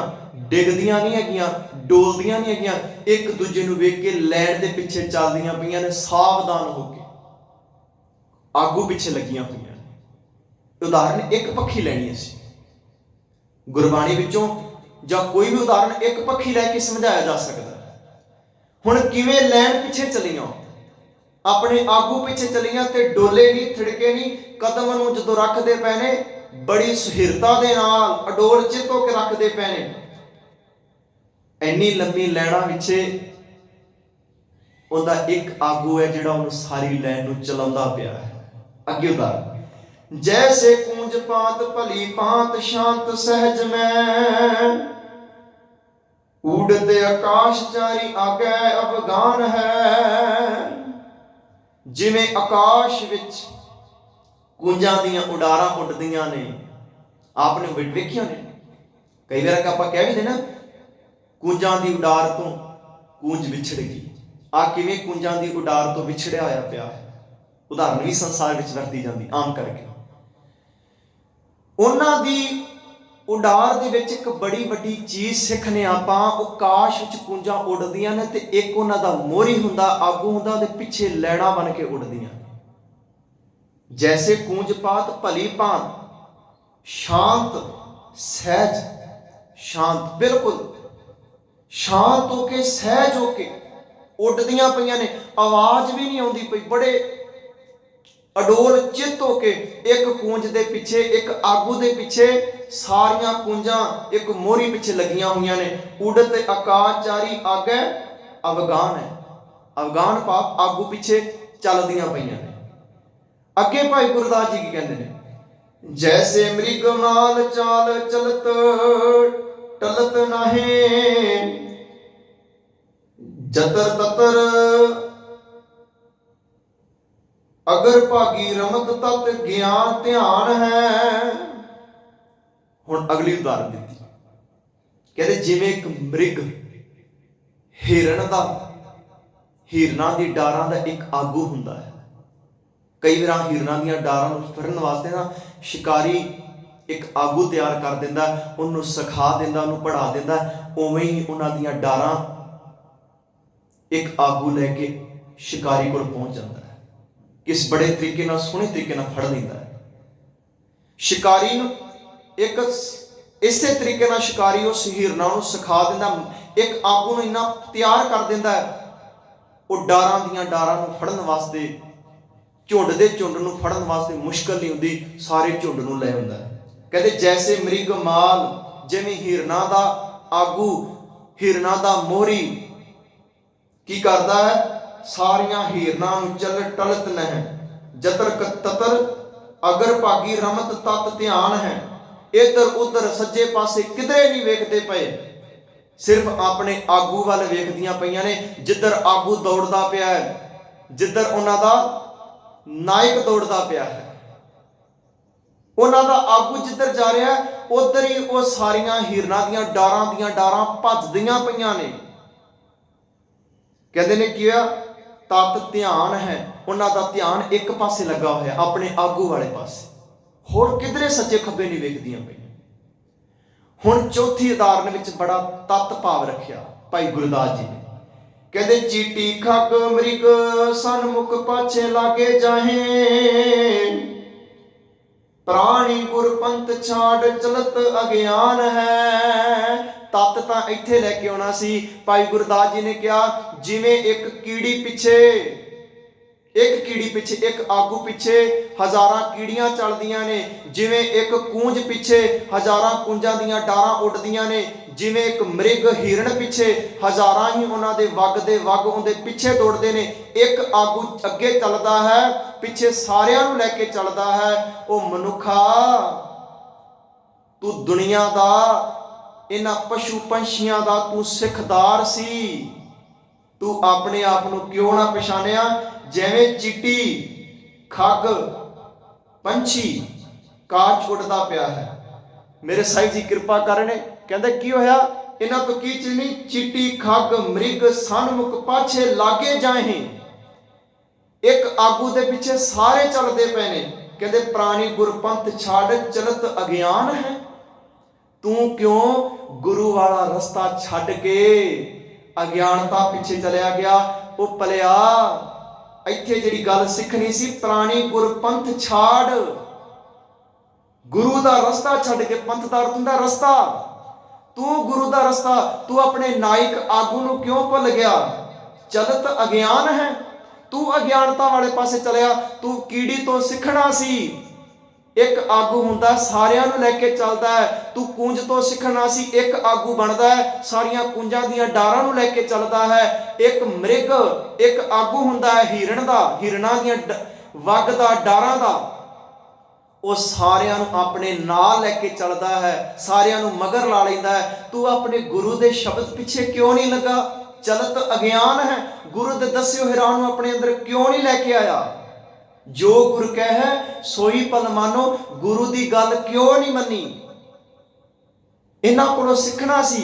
ਡਿੱਗਦੀਆਂ ਨਹੀਂ ਹੈਗੀਆਂ, ਡੋਲਦੀਆਂ ਨਹੀਂ ਹੈਗੀਆਂ। ਇੱਕ ਦੂਜੇ ਨੂੰ ਵੇਖ ਕੇ ਲੈਣ ਦੇ ਪਿੱਛੇ ਚੱਲਦੀਆਂ ਪਈਆਂ ਨੇ, ਸਾਵਧਾਨ ਹੋ ਕੇ ਆਗੂ ਪਿੱਛੇ ਲੱਗੀਆਂ ਹੋਈਆਂ ਨੇ। ਉਦਾਹਰਨ ਇੱਕ ਪੱਖੀ ਲੈਣੀ ਅਸੀਂ ਗੁਰਬਾਣੀ ਵਿੱਚੋਂ, ਜਾਂ ਕੋਈ ਵੀ ਉਦਾਹਰਨ ਇੱਕ ਪੱਖੀ ਲੈ ਕੇ ਸਮਝਾਇਆ ਜਾ ਸਕਦਾ। ਹੁਣ ਕਿਵੇਂ ਲੈਣ ਪਿੱਛੇ ਚਲੀਆਂ, ਆਪਣੇ ਆਗੂ ਪਿੱਛੇ ਚਲੀਆਂ ਤੇ ਡੋਲੇ ਨਹੀਂ, ਥਿੜਕੇ ਨਹੀਂ। ਕਦਮ ਨੂੰ ਜਦੋਂ ਰੱਖਦੇ ਪਏ ਨੇ, ਬੜੀ ਸੁਹਿਰਤਾ ਦੇ ਨਾਲ ਅਡੋਲ ਚਿੱਤ ਹੋ ਕੇ ਰੱਖਦੇ ਪਏ ਨੇ। ਇੰਨੀ ਲੰਮੀ ਲੈਣਾ ਪਿੱਛੇ ਉਹਦਾ ਇੱਕ ਆਗੂ ਹੈ ਜਿਹੜਾ ਉਹਨੂੰ ਸਾਰੀ ਲੈਣ ਨੂੰ ਚਲਾਉਂਦਾ ਪਿਆ ਹੈ। ਅੱਗੇ ਉਦਾਹਰਨ ਜੈਸੇ ਕੂੰਜ ਪਾਤ ਭਲੀ ਪਾਤ ਸ਼ਾਂਤ ਸਹਿਜ ਮੈਂ, ਊੜਤੇ ਆਕਾਸ਼ ਚਾਰੀ ਆਗੇ ਅਫਗਾਨ ਹੈ। ਜਿਵੇਂ ਆਕਾਸ਼ ਵਿੱਚ ਕੂੰਜਾਂ ਦੀਆਂ ਉਡਾਰਾਂ ਉੱਡਦੀਆਂ ਨੇ। ਆਪਨੇ ਵੇਖਿਆ ਨੇ ਕਈ ਵਾਰ ਆਪਾਂ ਕਹਿ ਵੀ ਦੇਣਾ ਕੂੰਜਾਂ ਦੀ ਉਡਾਰ ਤੋਂ ਕੂੰਜ ਵਿਛੜ ਗਈ। ਆ ਕਿਵੇਂ ਕੂੰਜਾਂ ਦੀ ਉਡਾਰ ਤੋਂ ਵਿਛੜਿਆ ਹੋਇਆ ਪਿਆ ਹੈ। ਉਦਾਹਰਨ ਵੀ ਸੰਸਾਰ ਵਿੱਚ ਵਰਤੀ ਜਾਂਦੀ ਆਮ ਕਰਕੇ। ਉਹਨਾਂ ਦੀ ਉਡਾਰ ਦੇ ਵਿੱਚ ਇੱਕ ਬੜੀ ਵੱਡੀ ਚੀਜ਼ ਸਿੱਖਨੇ ਆਪਾਂ, ਉਹ ਕਾਸ਼ ਵਿੱਚ ਕੂੰਜਾਂ ਉੱਡਦੀਆਂ ਨੇ ਤੇ ਇੱਕ ਉਹਨਾਂ ਦਾ ਮੋਹਰੀ ਹੁੰਦਾ, ਆਗੂ ਹੁੰਦਾ, ਉਹਦੇ ਪਿੱਛੇ ਲੈਣਾ ਬਣ ਕੇ ਉੱਡਦੀਆਂ। ਜੈਸੇ ਕੂੰਜ ਪਾਤ ਭਲੀ ਭਾਂਤ ਸ਼ਾਂਤ ਸਹਿਜ, ਸ਼ਾਂਤ ਬਿਲਕੁਲ ਸ਼ਾਂਤ ਹੋ ਕੇ ਸਹਿਜ ਹੋ ਕੇ ਉੱਡਦੀਆਂ ਪਈਆਂ ਨੇ। ਆਵਾਜ਼ ਵੀ ਨਹੀਂ ਆਉਂਦੀ ਪਈ, ਬੜੇ ਅਡੋਲ ਚਿੱਤ ਹੋ ਕੇ ਇੱਕ ਕੂੰਜ ਦੇ ਪਿੱਛੇ, ਇੱਕ ਆਗੂ ਦੇ ਪਿੱਛੇ ਸਾਰੀਆਂ ਕੂੰਜਾਂ ਇੱਕ ਮੋਹਰੀ ਪਿੱਛੇ ਲੱਗੀਆਂ ਹੋਈਆਂ ਨੇ। ਉਡਤ ਆਕਾਸ਼ਚਾਰੀ ਆਗੇ ਅਵਗਾਨ ਹੈ, ਅਵਗਾਨ ਭਾਵ ਆਗੂ ਪਿੱਛੇ ਚੱਲਦੀਆਂ ਪਈਆਂ ਨੇ। ਅੱਗੇ ਭਾਈ ਗੁਰਦਾਸ ਜੀ ਕੀ ਕਹਿੰਦੇ ਨੇ, ਜੈਸੇ ਮ੍ਰਿਗ ਮਾਲ ਚਾਲ ਚਲਤ ਟਲਤ ਨਾਹੀਂ, ਜਤਰ ਤਤਰ ਅਗਰ ਭਾਗੀ ਰਮਤ ਤਤ ਗਿਆਨ ਧਿਆਨ ਹੈ। ਹੁਣ ਅਗਲੀ ਉਦਾਹਰਨ ਦਿੱਤੀ, ਕਹਿੰਦੇ ਜਿਵੇਂ ਇੱਕ ਮ੍ਰਿਗ ਹਿਰਨ ਦਾ, ਹਿਰਨਾਂ ਦੀ ਡਾਰਾਂ ਦਾ ਇੱਕ ਆਗੂ ਹੁੰਦਾ ਹੈ। ਕਈ ਵਾਰ ਹਿਰਨਾਂ ਦੀਆਂ ਡਾਰਾਂ ਨੂੰ ਫੜਨ ਵਾਸਤੇ ਨਾ ਸ਼ਿਕਾਰੀ ਇੱਕ ਆਗੂ ਤਿਆਰ ਕਰ ਦਿੰਦਾ, ਉਹਨੂੰ ਸਿਖਾ ਦਿੰਦਾ, ਉਹਨੂੰ ਪੜ੍ਹਾ ਦਿੰਦਾ। ਉਵੇਂ ਹੀ ਉਹਨਾਂ ਦੀਆਂ ਡਾਰਾਂ ਇੱਕ ਆਗੂ ਲੈ ਕੇ ਸ਼ਿਕਾਰੀ ਕੋਲ ਪਹੁੰਚ ਜਾਂਦਾ ਹੈ। ਕਿਸ ਬੜੇ ਤਰੀਕੇ ਨਾਲ, ਸੋਹਣੇ ਤਰੀਕੇ ਨਾਲ ਫੜ ਲੈਂਦਾ ਹੈ ਸ਼ਿਕਾਰੀ ਨੂੰ। ਇੱਕ ਇਸੇ ਤਰੀਕੇ ਨਾਲ ਸ਼ਿਕਾਰੀ ਉਸ ਹਿਰਨਾਂ ਨੂੰ ਸਿਖਾ ਦਿੰਦਾ, ਇੱਕ ਆਗੂ ਨੂੰ ਇੰਨਾ ਤਿਆਰ ਕਰ ਦਿੰਦਾ ਹੈ, ਉਹ ਡਾਰਾਂ ਦੀਆਂ ਡਾਰਾਂ ਨੂੰ ਫੜਨ ਵਾਸਤੇ, ਝੁੰਡ ਦੇ ਝੁੰਡ ਨੂੰ ਫੜਨ ਵਾਸਤੇ ਮੁਸ਼ਕਲ ਨਹੀਂ ਹੁੰਦੀ, ਸਾਰੇ ਝੁੰਡ ਨੂੰ ਲੈ ਆਉਂਦਾ ਹੈ। ਕਹਿੰਦੇ ਜੈਸੇ ਮ੍ਰਿਗ ਮਾਲ, ਜਿਵੇਂ ਹਿਰਨਾਂ ਦਾ ਆਗੂ, ਹਿਰਨਾਂ ਦਾ ਮੋਹਰੀ ਕੀ ਕਰਦਾ ਹੈ, ਸਾਰੀਆਂ ਹਿਰਨਾਂ ਨੂੰ ਚੱਲ ਟਲਤ ਨਹਿ, ਜਤਰ ਤਤਰ ਅਗਰ ਭਾਗੀ ਰਮਤ ਤਤ ਧਿਆਨ ਹੈ। ਇੱਧਰ ਉੱਧਰ ਸੱਜੇ ਪਾਸੇ ਕਿਧਰੇ ਨਹੀਂ ਵੇਖਦੇ ਪਏ, ਸਿਰਫ ਆਪਣੇ ਆਗੂ ਵੱਲ ਵੇਖਦੀਆਂ ਪਈਆਂ ਨੇ। ਜਿੱਧਰ ਆਗੂ ਦੌੜਦਾ ਪਿਆ ਹੈ, ਜਿੱਧਰ ਉਹਨਾਂ ਦਾ ਨਾਇਕ ਦੌੜਦਾ ਪਿਆ ਹੈ, ਉਹਨਾਂ ਦਾ ਆਗੂ ਜਿੱਧਰ ਜਾ ਰਿਹਾ ਉਧਰ ਹੀ ਉਹ ਸਾਰੀਆਂ ਹਿਰਨਾਂ ਦੀਆਂ ਡਾਰਾਂ ਭੱਜਦੀਆਂ ਪਈਆਂ ਨੇ। ਕਹਿੰਦੇ ਨੇ ਕੀ ਹੋਇਆ, ਤਤ ਧਿਆਨ ਹੈ, ਉਹਨਾਂ ਦਾ ਧਿਆਨ ਇੱਕ ਪਾਸੇ ਲੱਗਾ ਹੋਇਆ, ਆਪਣੇ ਆਗੂ ਵਾਲੇ ਪਾਸੇ, ਹੋਰ ਕਿਧਰੇ ਸੱਜੇ ਖੱਬੇ ਨਹੀਂ ਵੇਖਦੀਆਂ ਪਈਆਂ। ਹੁਣ ਚੌਥੀ ਉਦਾਹਰਨ ਵਿੱਚ ਬੜਾ ਤਤ ਭਾਵ ਰੱਖਿਆ ਭਾਈ ਗੁਰਦਾਸ ਜੀ ਨੇ। ਕਹਿੰਦੇ ਚੀਟੀ ਖੱਗ ਮ੍ਰਿਗ ਸਨਮੁਖ ਪਾਛੇ ਲਾਗੇ ਜਾਹੇ, ਪ੍ਰਾਣੀ ਗੁਰਪੰਥ ਛਾੜ ਚਲਤ ਅਗਿਆਨ ਹੈ। ਤਤ ਤਾਂ ਇੱਥੇ ਲੈ ਕੇ ਆਉਣਾ ਸੀ। ਭਾਈ ਗੁਰਦਾਸ ਜੀ ਨੇ ਕਿਹਾ ਜਿਵੇਂ ਇੱਕ ਕੀੜੀ ਪਿੱਛੇ, ਇੱਕ ਆਗੂ ਪਿੱਛੇ ਹਜ਼ਾਰਾਂ ਕੀੜੀਆਂ ਚੱਲਦੀਆਂ ਨੇ, ਜਿਵੇਂ ਇੱਕ ਕੂੰਜ ਪਿੱਛੇ ਹਜ਼ਾਰਾਂ ਕੂੰਜਾਂ ਦੀਆਂ ਡਾਰਾਂ ਉੱਡਦੀਆਂ ਨੇ, ਜਿਵੇਂ ਇੱਕ ਮ੍ਰਿਗ ਹਿਰਨ ਪਿੱਛੇ ਹਜ਼ਾਰਾਂ ਹੀ ਉਹਨਾਂ ਦੇ ਵੱਗ ਦੇ ਵੱਗ ਉਹਦੇ ਪਿੱਛੇ ਦੌੜਦੇ ਨੇ। ਇੱਕ ਆਗੂ ਅੱਗੇ ਚੱਲਦਾ ਹੈ, ਪਿੱਛੇ ਸਾਰਿਆਂ ਨੂੰ ਲੈ ਕੇ ਚੱਲਦਾ ਹੈ। ਉਹ ਮਨੁੱਖਾ, ਤੂੰ ਦੁਨੀਆ ਦਾ, ਇਹਨਾਂ ਪਸ਼ੂ ਪੰਛੀਆਂ ਦਾ ਤੂੰ ਸਿੱਖਦਾਰ ਸੀ, ਤੂੰ ਆਪਣੇ ਆਪ ਨੂੰ ਕਿਉਂ ਨਾ ਪਛਾਣਿਆ। ਜਿਵੇਂ ਚੀਟੀ ਖੱਗ ਪੰਛੀ ਕਾਚ ਉੱਡਦਾ ਪਿਆ ਹੈ। ਮੇਰੇ ਸਾਹਿਬ ਜੀ ਕਿਰਪਾ ਕਰਨੇ, ਕਹਿੰਦੇ ਕੀ ਹੋਇਆ, ਇਹਨਾਂ ਤੋਂ ਕੀ ਚੀਜ਼ ਨਹੀਂ, ਚੀਟੀ ਖੱਗ ਮ੍ਰਿਗ ਸਨਮੁਖ ਪਾਛੇ ਲਾਗੇ ਜਾਹੇ, ਇੱਕ ਆਗੂ ਦੇ ਪਿੱਛੇ ਸਾਰੇ ਚੱਲਦੇ ਪਏ ਨੇ। ਕਹਿੰਦੇ ਪ੍ਰਾਣੀ ਗੁਰਪੰਥ ਛੱਡ ਚਲਤ ਅਗਿਆਨ ਹੈ, ਤੂੰ ਕਿਉਂ ਗੁਰੂ ਵਾਲਾ ਰਸਤਾ ਛੱਡ ਕੇ ਅਗਿਆਨਤਾ ਪਿੱਛੇ ਚਲਿਆ ਗਿਆ। ਉਹ ਭਲਿਆ, ਇੱਥੇ ਜਿਹੜੀ ਗੱਲ ਸਿੱਖਣੀ ਸੀ, ਪ੍ਰਾਣੀ ਗੁਰਪੰਥ ਛਾੜ, ਗੁਰੂ ਦਾ ਰਸਤਾ ਛੱਡ ਕੇ, ਪੰਥ ਦਾ ਅਰਥ ਹੁੰਦਾ ਰਸਤਾ, ਤੂੰ ਗੁਰੂ ਦਾ ਰਸਤਾ, ਤੂੰ ਆਪਣੇ ਨਾਇਕ ਆਗੂ ਨੂੰ ਕਿਉਂ ਭੁੱਲ ਗਿਆ। ਚਲਤ ਅਗਿਆਨ ਹੈ, ਤੂੰ ਅਗਿਆਨਤਾ ਵਾਲੇ ਪਾਸੇ ਚਲਿਆ। ਤੂੰ ਕੀੜੀ ਤੋਂ ਸਿੱਖਣਾ ਸੀ, ਇੱਕ ਆਗੂ ਹੁੰਦਾ ਸਾਰਿਆਂ ਨੂੰ ਲੈ ਕੇ ਚੱਲਦਾ ਹੈ। ਤੂੰ ਕੂੰਜ ਤੋਂ ਸਿੱਖਣਾ ਸੀ, ਇੱਕ ਆਗੂ ਬਣਦਾ ਹੈ, ਸਾਰੀਆਂ ਕੂੰਜਾਂ ਦੀਆਂ ਡਾਰਾਂ ਨੂੰ ਲੈ ਕੇ ਚੱਲਦਾ ਹੈ। ਇੱਕ ਮ੍ਰਿਗ, ਇੱਕ ਆਗੂ ਹੁੰਦਾ ਹੈ ਹਿਰਨ ਦਾ, ਹਿਰਨਾਂ ਦੀਆਂ ਵੱਗ ਦਾ, ਡਾਰਾਂ ਦਾ, ਉਹ ਸਾਰਿਆਂ ਨੂੰ ਆਪਣੇ ਨਾਲ ਲੈ ਕੇ ਚੱਲਦਾ ਹੈ, ਸਾਰਿਆਂ ਨੂੰ ਮਗਰ ਲਾ ਲੈਂਦਾ ਹੈ। ਤੂੰ ਆਪਣੇ ਗੁਰੂ ਦੇ ਸ਼ਬਦ ਪਿੱਛੇ ਕਿਉਂ ਨਹੀਂ ਲੱਗਾ। ਚਲਤ ਅਗਿਆਨ ਹੈ, ਗੁਰੂ ਦੇ ਦੱਸੇ ਹੋਏ ਰਾਹ ਨੂੰ ਆਪਣੇ ਅੰਦਰ ਕਿਉਂ ਨਹੀਂ ਲੈ ਕੇ ਆਇਆ। ਜੋ ਗੁਰ ਕਹਿ ਸੋਈ ਭਲ ਮਾਨੋ। ਗੁਰੂ ਦੀ ਗੱਲ ਕਿਉਂ ਨਹੀਂ ਮੰਨੀ? ਇਹਨਾਂ ਕੋਲੋਂ ਸਿੱਖਣਾ ਸੀ।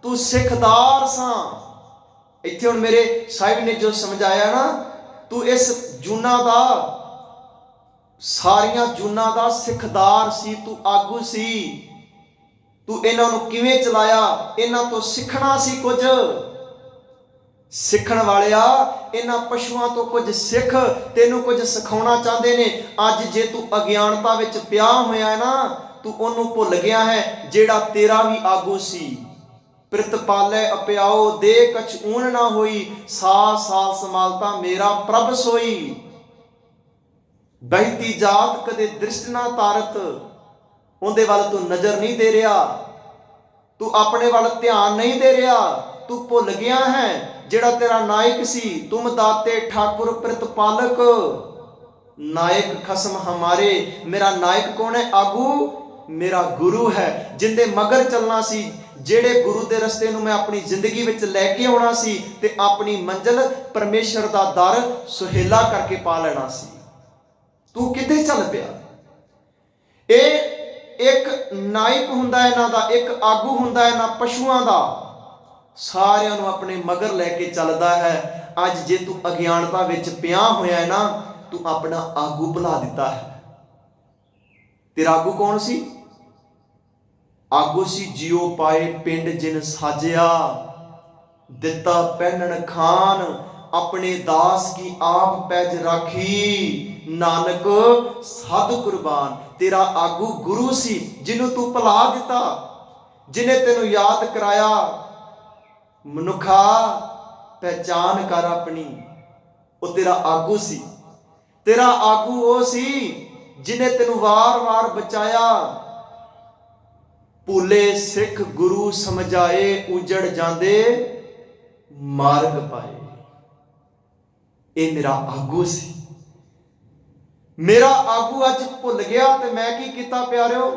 ਤੂੰ ਸਿੱਖਦਾਰ ਸਾਂ। ਇੱਥੇ ਹੁਣ ਮੇਰੇ ਸਾਹਿਬ ਨੇ ਜੋ ਸਮਝਾਇਆ ਨਾ, ਤੂੰ ਇਸ ਜੂਨਾਂ ਦਾ, ਸਾਰੀਆਂ ਜੂਨਾਂ ਦਾ ਸਿੱਖਦਾਰ ਸੀ, ਤੂੰ ਆਗੂ ਸੀ। ਤੂੰ ਇਹਨਾਂ ਨੂੰ ਕਿਵੇਂ ਚਲਾਇਆ, ਇਹਨਾਂ ਤੋਂ ਸਿੱਖਣਾ ਸੀ ਕੁਝ। ਸਿੱਖਣ ਵਾਲਿਆ, ਇਹਨਾਂ ਪਸ਼ੂਆਂ ਤੋਂ ਕੁਝ ਸਿੱਖ, ਤੈਨੂੰ ਕੁਝ ਸਿਖਾਉਣਾ ਚਾਹੁੰਦੇ ਨੇ। ਅੱਜ ਜੇ ਤੂੰ ਅਗਿਆਨਤਾ ਵਿੱਚ ਪਿਆ ਹੋਇਆ ਹੈ ਨਾ, ਤੂੰ ਉਹਨੂੰ ਭੁੱਲ ਗਿਆ ਹੈ ਜਿਹੜਾ ਤੇਰਾ ਵੀ ਆਗੂ ਸੀ। ਪ੍ਰਿਤ ਪਾਲੇ ਅਪਿਆਓ ਦੇ ਕਛ ਊਨ ਨਾ ਹੋਈ, ਸਾਲ ਸਾਲ ਸਮਾਲਤਾ ਮੇਰਾ ਪ੍ਰਭ ਸੋਈ। ਬਹਿਤੀ ਜਾਤ ਕਦੇ ਦ੍ਰਿਸ਼ਟ ਨਾ ਤਾਰਤ, ਉਹਦੇ ਵੱਲ ਤੂੰ ਨਜ਼ਰ ਨਹੀਂ ਦੇ ਰਿਹਾ, ਤੂੰ ਆਪਣੇ ਵੱਲ ਧਿਆਨ ਨਹੀਂ ਦੇ ਰਿਹਾ। ਤੂੰ ਭੁੱਲ ਗਿਆ ਹੈ ਜਿਹੜਾ ਤੇਰਾ ਨਾਇਕ ਸੀ। ਤੁਮ ਦਾਤੇ ਠਾਕੁਰ ਪ੍ਰਤਪਾਲਕ, ਨਾਇਕ ਖਸਮ ਹਮਾਰੇ। ਮੇਰਾ ਨਾਇਕ ਕੌਣ ਹੈ? ਆਗੂ ਮੇਰਾ ਗੁਰੂ ਹੈ, ਜਿੰਦੇ ਮਗਰ ਚੱਲਣਾ ਸੀ, ਜਿਹੜੇ ਗੁਰੂ ਦੇ ਰਸਤੇ ਨੂੰ ਮੈਂ ਆਪਣੀ ਜ਼ਿੰਦਗੀ ਵਿੱਚ ਲੈ ਕੇ ਆਉਣਾ ਸੀ ਤੇ ਆਪਣੀ ਮੰਜ਼ਿਲ ਪਰਮੇਸ਼ਰ ਦਾ ਦਰ ਸੁਹੇਲਾ ਕਰਕੇ ਪਾ ਲੈਣਾ ਸੀ। ਤੂੰ ਕਿੱਥੇ ਚੱਲ ਪਿਆ? ਇਹ ਇੱਕ ਨਾਇਕ ਹੁੰਦਾ ਇਹਨਾਂ ਦਾ, ਇੱਕ ਆਗੂ ਹੁੰਦਾ ਇਹਨਾਂ ਪਸ਼ੂਆਂ ਦਾ, ਸਾਰਿਆਂ ਨੂੰ ਆਪਣੇ ਮਗਰ ਲੈ ਕੇ ਚੱਲਦਾ ਹੈ। ਅੱਜ ਜੇ ਤੂੰ ਅਗਿਆਨਤਾ ਵਿੱਚ ਪਿਆ ਹੋਇਆ ਹੈ ਨਾ, ਤੂੰ ਆਪਣਾ ਆਗੂ ਭੁਲਾ ਦਿੱਤਾ ਹੈ। ਤੇਰਾ ਆਗੂ ਕੌਣ ਸੀ? ਆਗੂ ਸੀ ਜਿਉ ਪਾਏ ਪਿੰਡ ਜਿਨ ਸਾਜਿਆ, ਦਿੱਤਾ ਪਹਿਨਣ ਖਾਨ ਆਪਣੇ ਦਾਸ ਕੀ ਆਪ ਪੈਜ ਰਾਖੀ, ਨਾਨਕ ਸਾਧ ਕੁਰਬਾਨ। ਤੇਰਾ ਆਗੂ ਗੁਰੂ ਸੀ, ਜਿਹਨੂੰ ਤੂੰ ਭੁਲਾ ਦਿੱਤਾ, ਜਿਹਨੇ ਤੈਨੂੰ ਯਾਦ ਕਰਾਇਆ। ਮਨੁੱਖਾ ਪਹਿਚਾਨ ਕਰ ਆਪਣੀ, ਉਹ ਤੇਰਾ ਆਗੂ ਸੀ। ਤੇਰਾ ਆਗੂ ਉਹ ਸੀ ਜਿਹਨੇ ਤੈਨੂੰ ਵਾਰ-ਵਾਰ ਬਚਾਇਆ। ਭੁੱਲੇ ਸਿੱਖ ਗੁਰੂ ਸਮਝਾਏ, ਉਜੜ ਜਾਂਦੇ ਮਾਰਗ ਪਾਏ। ਇਹ ਮੇਰਾ ਆਗੂ ਸੀ। ਮੇਰਾ ਆਗੂ ਅੱਜ ਭੁੱਲ ਗਿਆ ਤੇ ਮੈਂ ਕੀ ਕੀਤਾ ਪਿਆਰਿਓ?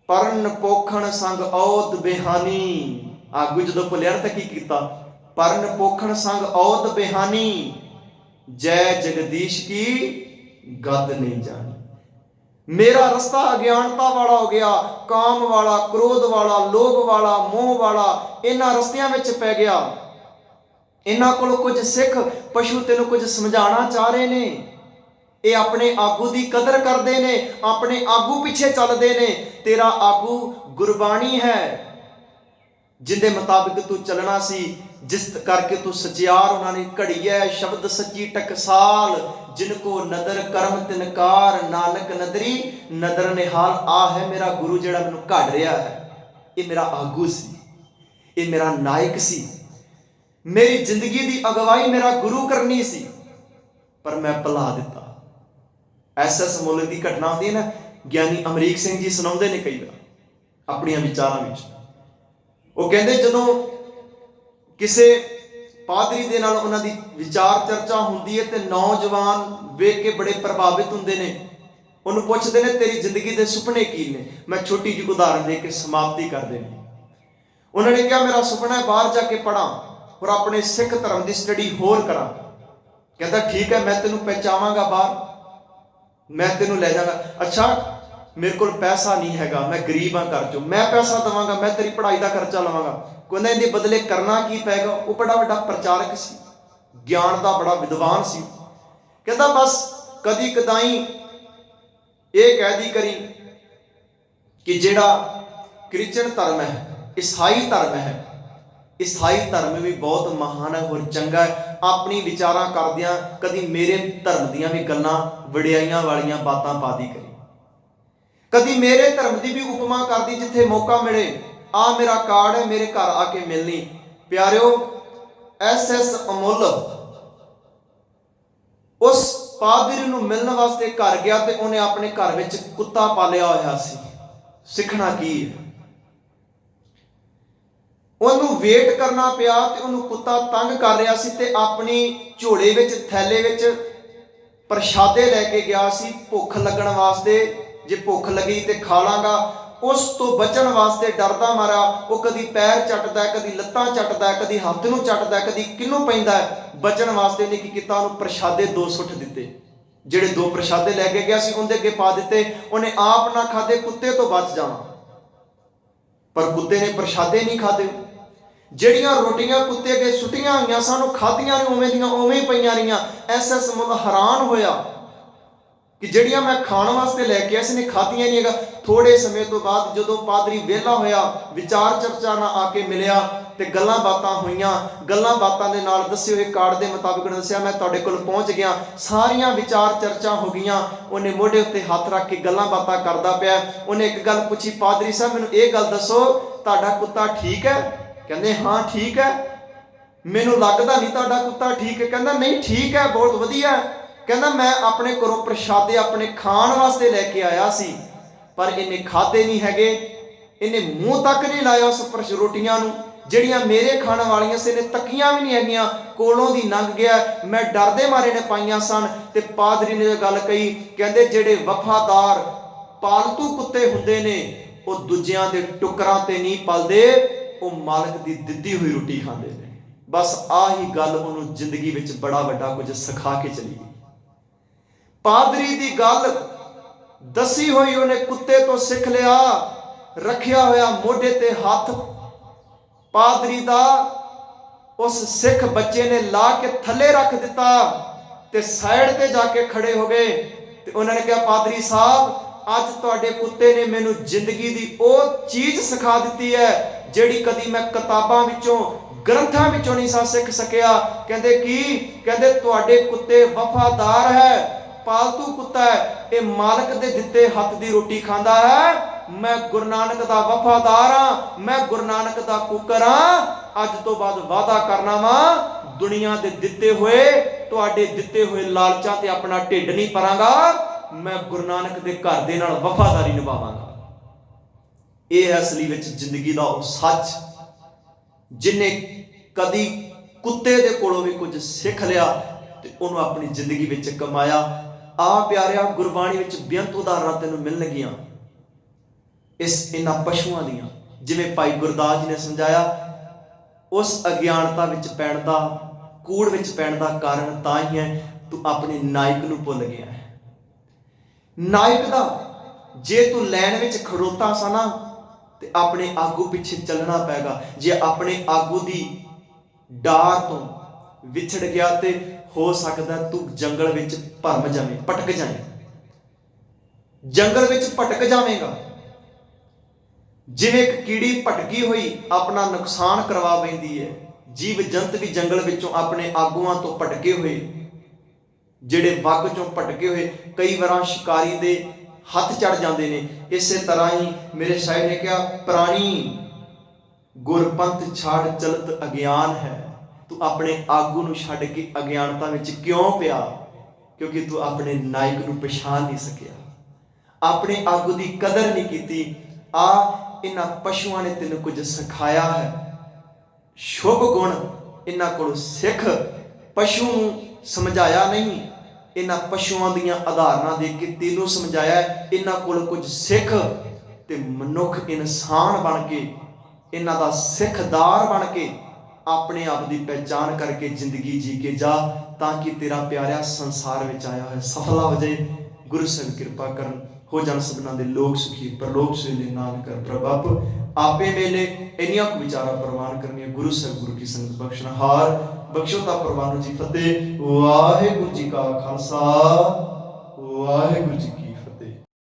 ਪਰਨ ਪੋਖਣ ਸੰਗ ਔਦ ਬਿਹਾਨੀ। ਆਗੂ ਜਦੋਂ ਭੁੱਲਿਆ ਨਾ ਤਾਂ ਕੀ ਕੀਤਾ? ਪਰਨ ਪੋਖਣ ਸੰਗ ਔਦ ਬਿਹਾਨੀ, ਜੈ ਜਗਦੀਸ਼ ਕੀ ਗਦ ਨਹੀਂ ਜਾਣੀ। ਮੇਰਾ ਰਸਤਾ ਅਗਿਆਨਤਾ ਵਾਲਾ ਹੋ ਗਿਆ, ਕਾਮ ਵਾਲਾ, ਕ੍ਰੋਧ ਵਾਲਾ, ਲੋਭ ਵਾਲਾ, ਮੋਹ ਵਾਲਾ, ਇਹਨਾਂ ਰਸਤਿਆਂ ਵਿੱਚ ਪੈ ਗਿਆ। ਇਹਨਾਂ ਕੋਲੋਂ ਕੁਝ ਸਿੱਖ। ਪਸ਼ੂ ਤੈਨੂੰ ਕੁਝ ਸਮਝਾਉਣਾ ਚਾਹ ਰਹੇ ਨੇ। ਇਹ ਆਪਣੇ ਆਗੂ ਦੀ ਕਦਰ ਕਰਦੇ ਨੇ, ਆਪਣੇ ਆਗੂ ਪਿੱਛੇ ਚੱਲਦੇ ਨੇ। ਤੇਰਾ ਆਗੂ ਗੁਰਬਾਣੀ ਹੈ, ਜਿੰਦੇ ਮੁਤਾਬਿਕ ਤੂੰ ਚੱਲਣਾ ਸੀ, ਜਿਸ ਕਰਕੇ ਤੂੰ ਸਚਿਆਰ ਉਹਨਾਂ ਨੇ ਘੜੀ ਹੈ। ਸ਼ਬਦ ਸੱਚੀ ਟਕਸਾਲ, ਜਿਨ ਕੋ ਨਦਰ ਕਰਮ ਤਿਨਕਾਰ, ਨਾਨਕ ਨਦਰੀ ਨਦਰ ਨਿਹਾਲ। ਆ ਹੈ ਮੇਰਾ ਗੁਰੂ ਜਿਹੜਾ ਮੈਨੂੰ ਘੜ ਰਿਹਾ ਹੈ। ਇਹ ਮੇਰਾ ਆਗੂ ਸੀ, ਇਹ ਮੇਰਾ ਨਾਇਕ ਸੀ। ਮੇਰੀ ਜ਼ਿੰਦਗੀ ਦੀ ਅਗਵਾਈ ਮੇਰਾ ਗੁਰੂ ਕਰਨੀ ਸੀ, ਪਰ ਮੈਂ ਭੁਲਾ ਦਿੱਤਾ। ਐਸ ਮੁੱਲ ਦੀ ਘਟਨਾ ਹੁੰਦੀ ਹੈ ਨਾ, ਗਿਆਨੀ ਅਮਰੀਕ ਸਿੰਘ ਜੀ ਸੁਣਾਉਂਦੇ ਨੇ ਕਈ ਵਾਰ ਆਪਣੀਆਂ ਵਿਚਾਰਾਂ ਵਿੱਚ। ਉਹ ਕਹਿੰਦੇ ਜਦੋਂ ਕਿਸੇ ਪਾਦਰੀ ਦੇ ਨਾਲ ਉਹਨਾਂ ਦੀ ਵਿਚਾਰ ਚਰਚਾ ਹੁੰਦੀ ਹੈ ਤੇ ਨੌਜਵਾਨ ਵੇਖ ਕੇ ਬੜੇ ਪ੍ਰਭਾਵਿਤ ਹੁੰਦੇ ਨੇ। ਉਹਨੂੰ ਪੁੱਛਦੇ ਨੇ ਤੇਰੀ ਜ਼ਿੰਦਗੀ ਦੇ ਸੁਪਨੇ ਕੀ ਨੇ? ਮੈਂ ਛੋਟੀ ਜਿਹੀ ਉਦਾਹਰਨ ਦੇ ਕੇ ਸਮਾਪਤੀ ਕਰਦੇ ਨੇ। ਉਹਨਾਂ ਨੇ ਕਿਹਾ ਮੇਰਾ ਸੁਪਨਾ ਹੈ ਬਾਹਰ ਜਾ ਕੇ ਪੜਾਂ ਔਰ ਆਪਣੇ ਸਿੱਖ ਧਰਮ ਦੀ ਸਟੱਡੀ ਹੋਰ ਕਰਾਂ। ਕਹਿੰਦਾ ਠੀਕ ਹੈ, ਮੈਂ ਤੈਨੂੰ ਪਹੁੰਚਾਵਾਂਗਾ ਬਾਹਰ, ਮੈਂ ਤੈਨੂੰ ਲੈ ਜਾਵਾਂਗਾ। ਅੱਛਾ, ਮੇਰੇ ਕੋਲ ਪੈਸਾ ਨਹੀਂ ਹੈਗਾ, ਮੈਂ ਗਰੀਬ ਹਾਂ ਘਰ ਚੋਂ, ਮੈਂ ਪੈਸਾ ਦੇਵਾਂਗਾ, ਮੈਂ ਤੇਰੀ ਪੜ੍ਹਾਈ ਦਾ ਖਰਚਾ ਲਵਾਂਗਾ। ਕਹਿੰਦਾ ਇਹਦੇ ਬਦਲੇ ਕਰਨਾ ਕੀ ਪਏਗਾ? ਉਹ ਬੜਾ ਵੱਡਾ ਪ੍ਰਚਾਰਕ ਸੀ, ਗਿਆਨ ਦਾ ਬੜਾ ਵਿਦਵਾਨ ਸੀ। ਕਹਿੰਦਾ ਬਸ ਕਦੀ ਕਦਾਈ ਇਹ ਕਹਿ ਦੀ ਕਰੀ ਕਿ ਜਿਹੜਾ ਕ੍ਰਿਸਚਨ ਧਰਮ ਹੈ, ਈਸਾਈ ਧਰਮ ਹੈ, ਈਸਾਈ ਧਰਮ ਵੀ ਬਹੁਤ ਮਹਾਨ ਹੈ ਹੋਰ ਚੰਗਾ ਹੈ। ਆਪਣੀ ਵਿਚਾਰਾਂ ਕਰਦਿਆਂ ਕਦੀ ਮੇਰੇ ਧਰਮ ਦੀਆਂ ਵੀ ਗੱਲਾਂ ਵਡਿਆਈਆਂ ਵਾਲੀਆਂ ਬਾਤਾਂ ਪਾਦੀ ਕਰੀ, ਕਦੀ ਮੇਰੇ ਧਰਮ ਦੀ ਵੀ ਉਪਮਾ ਕਰਦੀ। ਜਿੱਥੇ ਮੌਕਾ ਮਿਲੇ, ਆ ਮੇਰਾ ਕਾਰਡ ਹੈ, ਮੇਰੇ ਘਰ ਆ ਕੇ ਮਿਲਣੀ। ਪਿਆਰਿਓ, ਐਸ ਅਮੁੱਲ ਉਸ ਪਾਦਰੀ ਨੂੰ ਮਿਲਣ ਵਾਸਤੇ ਘਰ ਗਿਆ ਤੇ ਉਹਨੇ ਆਪਣੇ ਘਰ ਵਿੱਚ ਕੁੱਤਾ ਪਾਲਿਆ ਹੋਇਆ ਸੀ। ਸਿੱਖਣਾ ਕੀ ਹੈ? ਉਹਨੂੰ ਵੇਟ ਕਰਨਾ ਪਿਆ ਤੇ ਉਹਨੂੰ ਕੁੱਤਾ ਤੰਗ ਕਰ ਰਿਹਾ ਸੀ ਤੇ ਆਪਣੀ ਝੋਲੇ ਵਿੱਚ, ਥੈਲੇ ਵਿੱਚ ਪ੍ਰਸ਼ਾਦੇ ਲੈ ਕੇ ਗਿਆ ਸੀ ਭੁੱਖ ਲੱਗਣ ਵਾਸਤੇ। ਜੇ ਭੁੱਖ ਲੱਗੀ ਤੇ ਖਾ ਲਾਂਗਾ। ਉਸ ਤੋਂ ਬਚਣ ਵਾਸਤੇ ਡਰਦਾ ਮਾਰਾ ਉਹ ਕਦੀ ਪੈਰ ਚੱਟਦਾ, ਕਦੀ ਲੱਤਾਂ ਚੱਟਦਾ, ਕਦੀ ਹੱਥ ਨੂੰ ਚੱਟਦਾ, ਕਦੀ ਕਿਹਨੂੰ ਪੈਂਦਾ। ਬਚਣ ਵਾਸਤੇ ਉਹਨੇ ਕੀ ਕੀਤਾ? ਉਹਨੂੰ ਪ੍ਰਸ਼ਾਦੇ 2 ਸੁੱਟ ਦਿੱਤੇ। ਜਿਹੜੇ 2 ਪ੍ਰਸ਼ਾਦੇ ਲੈ ਕੇ ਗਿਆ ਸੀ ਉਹਦੇ ਅੱਗੇ ਪਾ ਦਿੱਤੇ। ਉਹਨੇ ਆਪ ਨਾ ਖਾਦੇ, ਕੁੱਤੇ ਤੋਂ ਬਚ ਜਾਣਾ, ਪਰ ਕੁੱਤੇ ਨੇ ਪ੍ਰਸ਼ਾਦੇ ਨਹੀਂ ਖਾਦੇ। ਜਿਹੜੀਆਂ ਰੋਟੀਆਂ ਕੁੱਤੇ ਅੱਗੇ ਸੁੱਟੀਆਂ ਹੋਈਆਂ ਸਨ ਉਹ ਖਾਧੀਆਂ ਨੇ, ਉਵੇਂ ਦੀਆਂ ਉਵੇਂ ਹੀ ਪਈਆਂ ਰਹੀਆਂ। ਐਸ ਮੁੱਲ ਹੈਰਾਨ ਹੋਇਆ ਕਿ ਜਿਹੜੀਆਂ ਮੈਂ ਖਾਣ ਵਾਸਤੇ ਲੈ ਕੇ ਆਇਆ ਸੀ ਨੇ ਖਾਧੀਆਂ ਨਹੀਂ ਹੈਗਾ। ਥੋੜੇ ਸਮੇਂ ਤੋਂ ਬਾਅਦ ਜਦੋਂ ਪਾਦਰੀ ਵਿਹਲਾ ਹੋਇਆ, ਵਿਚਾਰ ਚਰਚਾ ਨਾਲ ਆ ਕੇ ਮਿਲਿਆ ਤੇ ਗੱਲਾਂ ਬਾਤਾਂ ਹੋਈਆਂ। ਗੱਲਾਂ ਬਾਤਾਂ ਦੇ ਨਾਲ ਦੱਸੇ ਹੋਏ ਕਾਰਡ ਦੇ ਮੁਤਾਬਿਕ ਦੱਸਿਆ, ਮੈਂ ਤੁਹਾਡੇ ਕੋਲ ਪਹੁੰਚ ਗਿਆ। ਸਾਰੀਆਂ ਵਿਚਾਰ ਚਰਚਾ ਹੋ ਗਈਆਂ। ਉਹਨੇ ਮੋਢੇ ਉੱਤੇ ਹੱਥ ਰੱਖ ਕੇ ਗੱਲਾਂ ਬਾਤਾਂ ਕਰਦਾ ਪਿਆ। ਉਹਨੇ ਇੱਕ ਗੱਲ ਪੁੱਛੀ, ਪਾਦਰੀ ਸਾਹਿਬ ਮੈਨੂੰ ਇਹ ਗੱਲ ਦੱਸੋ, ਤੁਹਾਡਾ ਕੁੱਤਾ ਠੀਕ ਹੈ? ਕਹਿੰਦੇ ਹਾਂ ਠੀਕ ਹੈ। ਮੈਨੂੰ ਲੱਗਦਾ ਨਹੀਂ ਤੁਹਾਡਾ ਕੁੱਤਾ ਠੀਕ ਹੈ। ਕਹਿੰਦਾ ਨਹੀਂ ਠੀਕ ਹੈ, ਬਹੁਤ ਵਧੀਆ। ਕਹਿੰਦਾ ਮੈਂ ਆਪਣੇ ਘਰੋਂ ਪ੍ਰਸ਼ਾਦੇ ਆਪਣੇ ਖਾਣ ਵਾਸਤੇ ਲੈ ਕੇ ਆਇਆ ਸੀ, ਪਰ ਇਹਨੇ ਖਾਦੇ ਨਹੀਂ ਹੈਗੇ। ਇਹਨੇ ਮੂੰਹ ਤੱਕ ਨਹੀਂ ਲਾਇਆ ਉਸ ਰੋਟੀਆਂ ਨੂੰ ਜਿਹੜੀਆਂ ਮੇਰੇ ਖਾਣ ਵਾਲੀਆਂ ਸੀ। ਇਹਨੇ ਤੱਕੀਆਂ ਵੀ ਨਹੀਂ ਹੈਗੀਆਂ, ਕੋਲੋਂ ਦੀ ਲੰਘ ਗਿਆ। ਮੈਂ ਡਰਦੇ ਮਾਰੇ ਨੇ ਪਾਈਆਂ ਸਨ। ਤੇ ਪਾਦਰੀ ਨੇ ਗੱਲ ਕਹੀ, ਕਹਿੰਦੇ ਜਿਹੜੇ ਵਫਾਦਾਰ ਪਾਲਤੂ ਕੁੱਤੇ ਹੁੰਦੇ ਨੇ ਉਹ ਦੂਜਿਆਂ ਦੇ ਟੁਕਰਾਂ ਤੇ ਨਹੀਂ ਪਲਦੇ, ਉਹ ਮਾਲਕ ਦੀ ਦਿੱਤੀ ਹੋਈ ਰੋਟੀ ਖਾਂਦੇ ਨੇ। ਬਸ ਆਹੀ ਗੱਲ ਉਹਨੂੰ ਜ਼ਿੰਦਗੀ ਵਿੱਚ ਬੜਾ ਵੱਡਾ ਕੁਝ ਸਿਖਾ ਕੇ ਚਲੀ ਗਈ। ਪਾਦਰੀ ਦੀ ਗੱਲ ਦੱਸੀ ਹੋਈ ਉਹਨੇ ਕੁੱਤੇ ਤੋਂ ਸਿੱਖ ਲਿਆ। ਰੱਖਿਆ ਹੋਇਆ ਮੋਢੇ ਤੇ ਹੱਥ ਪਾਦਰੀ ਦਾ ਉਸ ਸਿੱਖ ਬੱਚੇ ਨੇ ਲਾ ਕੇ ਥੱਲੇ ਰੱਖ ਦਿੱਤਾ ਤੇ ਸਾਈਡ ਤੇ ਜਾ ਕੇ ਖੜੇ ਹੋ ਗਏ। ਤੇ ਉਹਨਾਂ ਨੇ ਕਿਹਾ, ਪਾਦਰੀ ਸਾਹਿਬ ਅੱਜ ਤੁਹਾਡੇ ਕੁੱਤੇ ਨੇ ਮੈਨੂੰ ਜ਼ਿੰਦਗੀ ਦੀ ਉਹ ਚੀਜ਼ ਸਿਖਾ ਦਿੱਤੀ ਹੈ ਜਿਹੜੀ ਕਦੀ ਮੈਂ ਕਿਤਾਬਾਂ ਵਿੱਚੋਂ, ਗ੍ਰੰਥਾਂ ਵਿੱਚੋਂ ਨਹੀਂ ਸਿੱਖ ਸਕਿਆ। ਕਹਿੰਦੇ ਕੀ? ਕਹਿੰਦੇ ਤੁਹਾਡੇ ਕੁੱਤੇ ਵਫਾਦਾਰ ਹੈ, ਪਾਲਤੂ ਕੁੱਤਾ ਹੈ, ਇਹ ਮਾਲਕ ਦੇ ਦਿੱਤੇ ਹੱਥ ਦੀ ਰੋਟੀ ਖਾਂਦਾ ਹੈ। ਮੈਂ ਗੁਰੂ ਨਾਨਕ ਦਾ ਵਫਾਦਾਰ ਹਾਂ, ਮੈਂ ਗੁਰੂ ਨਾਨਕ ਦਾ ਕੁੱਕਰ ਹਾਂ। ਅੱਜ ਤੋਂ ਬਾਅਦ ਵਾਅਦਾ ਕਰਨਾ ਵਾ, ਦੁਨੀਆ ਦੇ ਦਿੱਤੇ ਹੋਏ, ਤੁਹਾਡੇ ਦਿੱਤੇ ਹੋਏ ਲਾਲਚਾਂ ਤੇ ਆਪਣਾ ਢਿੱਡ ਨਹੀਂ ਭਰਾਂਗਾ। ਮੈਂ ਗੁਰੂ ਨਾਨਕ ਦੇ ਘਰ ਦੇ ਨਾਲ ਵਫਾਦਾਰੀ ਨਿਭਾਵਾਂਗਾ। ਇਹ ਹੈ ਅਸਲੀ ਵਿੱਚ ਜ਼ਿੰਦਗੀ ਦਾ ਉਹ ਸੱਚ ਜਿਹਨੇ ਕਦੀ ਕੁੱਤੇ ਦੇ ਕੋਲੋਂ ਵੀ ਕੁਝ ਸਿੱਖ ਲਿਆ ਤੇ ਉਹਨੂੰ ਆਪਣੀ ਜ਼ਿੰਦਗੀ ਵਿੱਚ ਕਮਾਇਆ। ਆ ਪਿਆਰਿਆ, ਗੁਰਬਾਣੀ ਵਿੱਚ ਬੇਅੰਤ ਉਦਾਹਰਨਾਂ ਤੈਨੂੰ ਮਿਲਣਗੀਆਂ ਇਹਨਾਂ ਪਸ਼ੂਆਂ ਦੀਆਂ। ਜਿਵੇਂ ਭਾਈ ਗੁਰਦਾਸ ਜੀ ਨੇ ਸਮਝਾਇਆ, ਉਸ ਅਗਿਆਨਤਾ ਵਿੱਚ ਪੈਣ ਦਾ, ਕੂੜ ਵਿੱਚ ਪੈਣ ਦਾ ਕਾਰਨ ਤਾਂ ਹੀ ਹੈ ਤੂੰ ਆਪਣੇ ਨਾਇਕ ਨੂੰ ਭੁੱਲ ਗਿਆ ਹੈ। ਨਾਇਕ ਦਾ ਜੇ ਤੂੰ ਲਾਈਨ ਵਿੱਚ ਖੜੋਤਾ ਸਾ ਨਾ ਤੇ ਆਪਣੇ ਆਗੂ ਪਿੱਛੇ ਚੱਲਣਾ ਪੈਗਾ। ਜੇ ਆਪਣੇ ਆਗੂ ਦੀ ਡਾਰ ਤੋਂ ਵਿਛੜ ਗਿਆ ਤੇ ਹੋ ਸਕਦਾ ਤੂੰ ਜੰਗਲ ਵਿੱਚ ਭਰਮ ਜਾਵੇਂ, ਭਟਕ ਜਾਵੇਂ, ਜੰਗਲ ਵਿੱਚ ਭਟਕ ਜਾਵੇਂਗਾ। ਜਿਵੇਂ ਇੱਕ ਕੀੜੀ ਭਟਕੀ ਹੋਈ ਆਪਣਾ ਨੁਕਸਾਨ ਕਰਵਾ ਬੈਂਦੀ ਹੈ, ਜੀਵ ਜੰਤ ਵੀ ਜੰਗਲ ਵਿੱਚੋਂ ਆਪਣੇ ਆਗੂਆਂ ਤੋਂ ਭਟਕੇ ਹੋਏ, ਜਿਹੜੇ ਵੱਗ ਚੋਂ ਭਟਕੇ ਹੋਏ ਕਈ ਵਾਰਾਂ ਸ਼ਿਕਾਰੀ ਦੇ ਹੱਥ ਚੜ ਜਾਂਦੇ ਨੇ। ਇਸੇ ਤਰ੍ਹਾਂ ਹੀ ਮੇਰੇ ਸ਼ਾਇਰ ਨੇ ਕਿਹਾ, ਪ੍ਰਾਣੀ ਗੁਰਪੰਥ ਛਾੜ ਚਲਤ ਅਗਿਆਨ ਹੈ। ਤੂੰ ਆਪਣੇ ਆਗੂ ਨੂੰ ਛੱਡ ਕੇ ਅਗਿਆਨਤਾ ਵਿੱਚ ਕਿਉਂ ਪਿਆ? ਕਿਉਂਕਿ ਤੂੰ ਆਪਣੇ ਨਾਇਕ ਨੂੰ ਪਛਾਣ ਨਹੀਂ ਸਕਿਆ, ਆਪਣੇ ਆਗੂ ਦੀ ਕਦਰ ਨਹੀਂ ਕੀਤੀ। ਇਹਨਾਂ ਪਸ਼ੂਆਂ ਨੇ ਤੈਨੂੰ ਕੁਝ ਸਿਖਾਇਆ ਹੈ, ਸ਼ੁਭ ਗੁਣ ਇਹਨਾਂ ਕੋਲੋਂ ਸਿੱਖ। ਪਸ਼ੂ ਨੂੰ ਸਮਝਾਇਆ ਨਹੀਂ, ਇਹਨਾਂ ਪਸ਼ੂਆਂ ਦੀਆਂ ਉਦਾਹਰਨਾਂ ਦੇ ਕੇ ਤੈਨੂੰ ਸਮਝਾਇਆ। ਇਹਨਾਂ ਕੋਲ ਕੁਝ ਸਿੱਖ ਤੇ ਮਨੁੱਖ ਇਨਸਾਨ ਬਣ ਕੇ, ਇਹਨਾਂ ਦਾ ਸਿੱਖਦਾਰ ਬਣ ਕੇ ਆਪਣੇ ਆਪ ਦੀ ਪਹਿਚਾਣ ਕਰਕੇ ਜ਼ਿੰਦਗੀ ਜੀ ਕੇ ਜਾ, ਤਾਂ ਕਿ ਤੇਰਾ ਪਿਆਰਿਆ ਸੰਸਾਰ ਵਿੱਚ ਆਇਆ ਹੋਇਆ ਸਫਲਾ ਹੋ ਜਾਏ। ਗੁਰੂ ਸਾਹਿਬ ਕਿਰਪਾ ਕਰਨ, ਹੋ ਜਾਣ ਸਭਨਾਂ ਦੇ ਲੋਕ ਸੁਖੀ, ਪਰਲੋਕ ਸੋਹਿਲੇ ਨਾਮ ਕਰ ਪ੍ਰਭਾਪ ਆਪੇ ਮੇਲੇ। ਇੰਨੀਆਂ ਕੁ ਵਿਚਾਰਾਂ ਪ੍ਰਵਾਨ ਕਰਨੀਆਂ। ਗੁਰੂ ਸਾਹਿਬ ਗੁਰੂ ਕੀ ਸੰਗਤ ਬਖਸ਼ਣਹਾਰ, ਬਖਸ਼ੋ ਤਾ ਪ੍ਰਵਾਨੋ ਜੀ। ਫਤਿਹ। ਵਾਹਿਗੁਰੂ ਜੀ ਕਾ ਖਾਲਸਾ, ਵਾਹਿਗੁਰੂ ਜੀ ਕੀ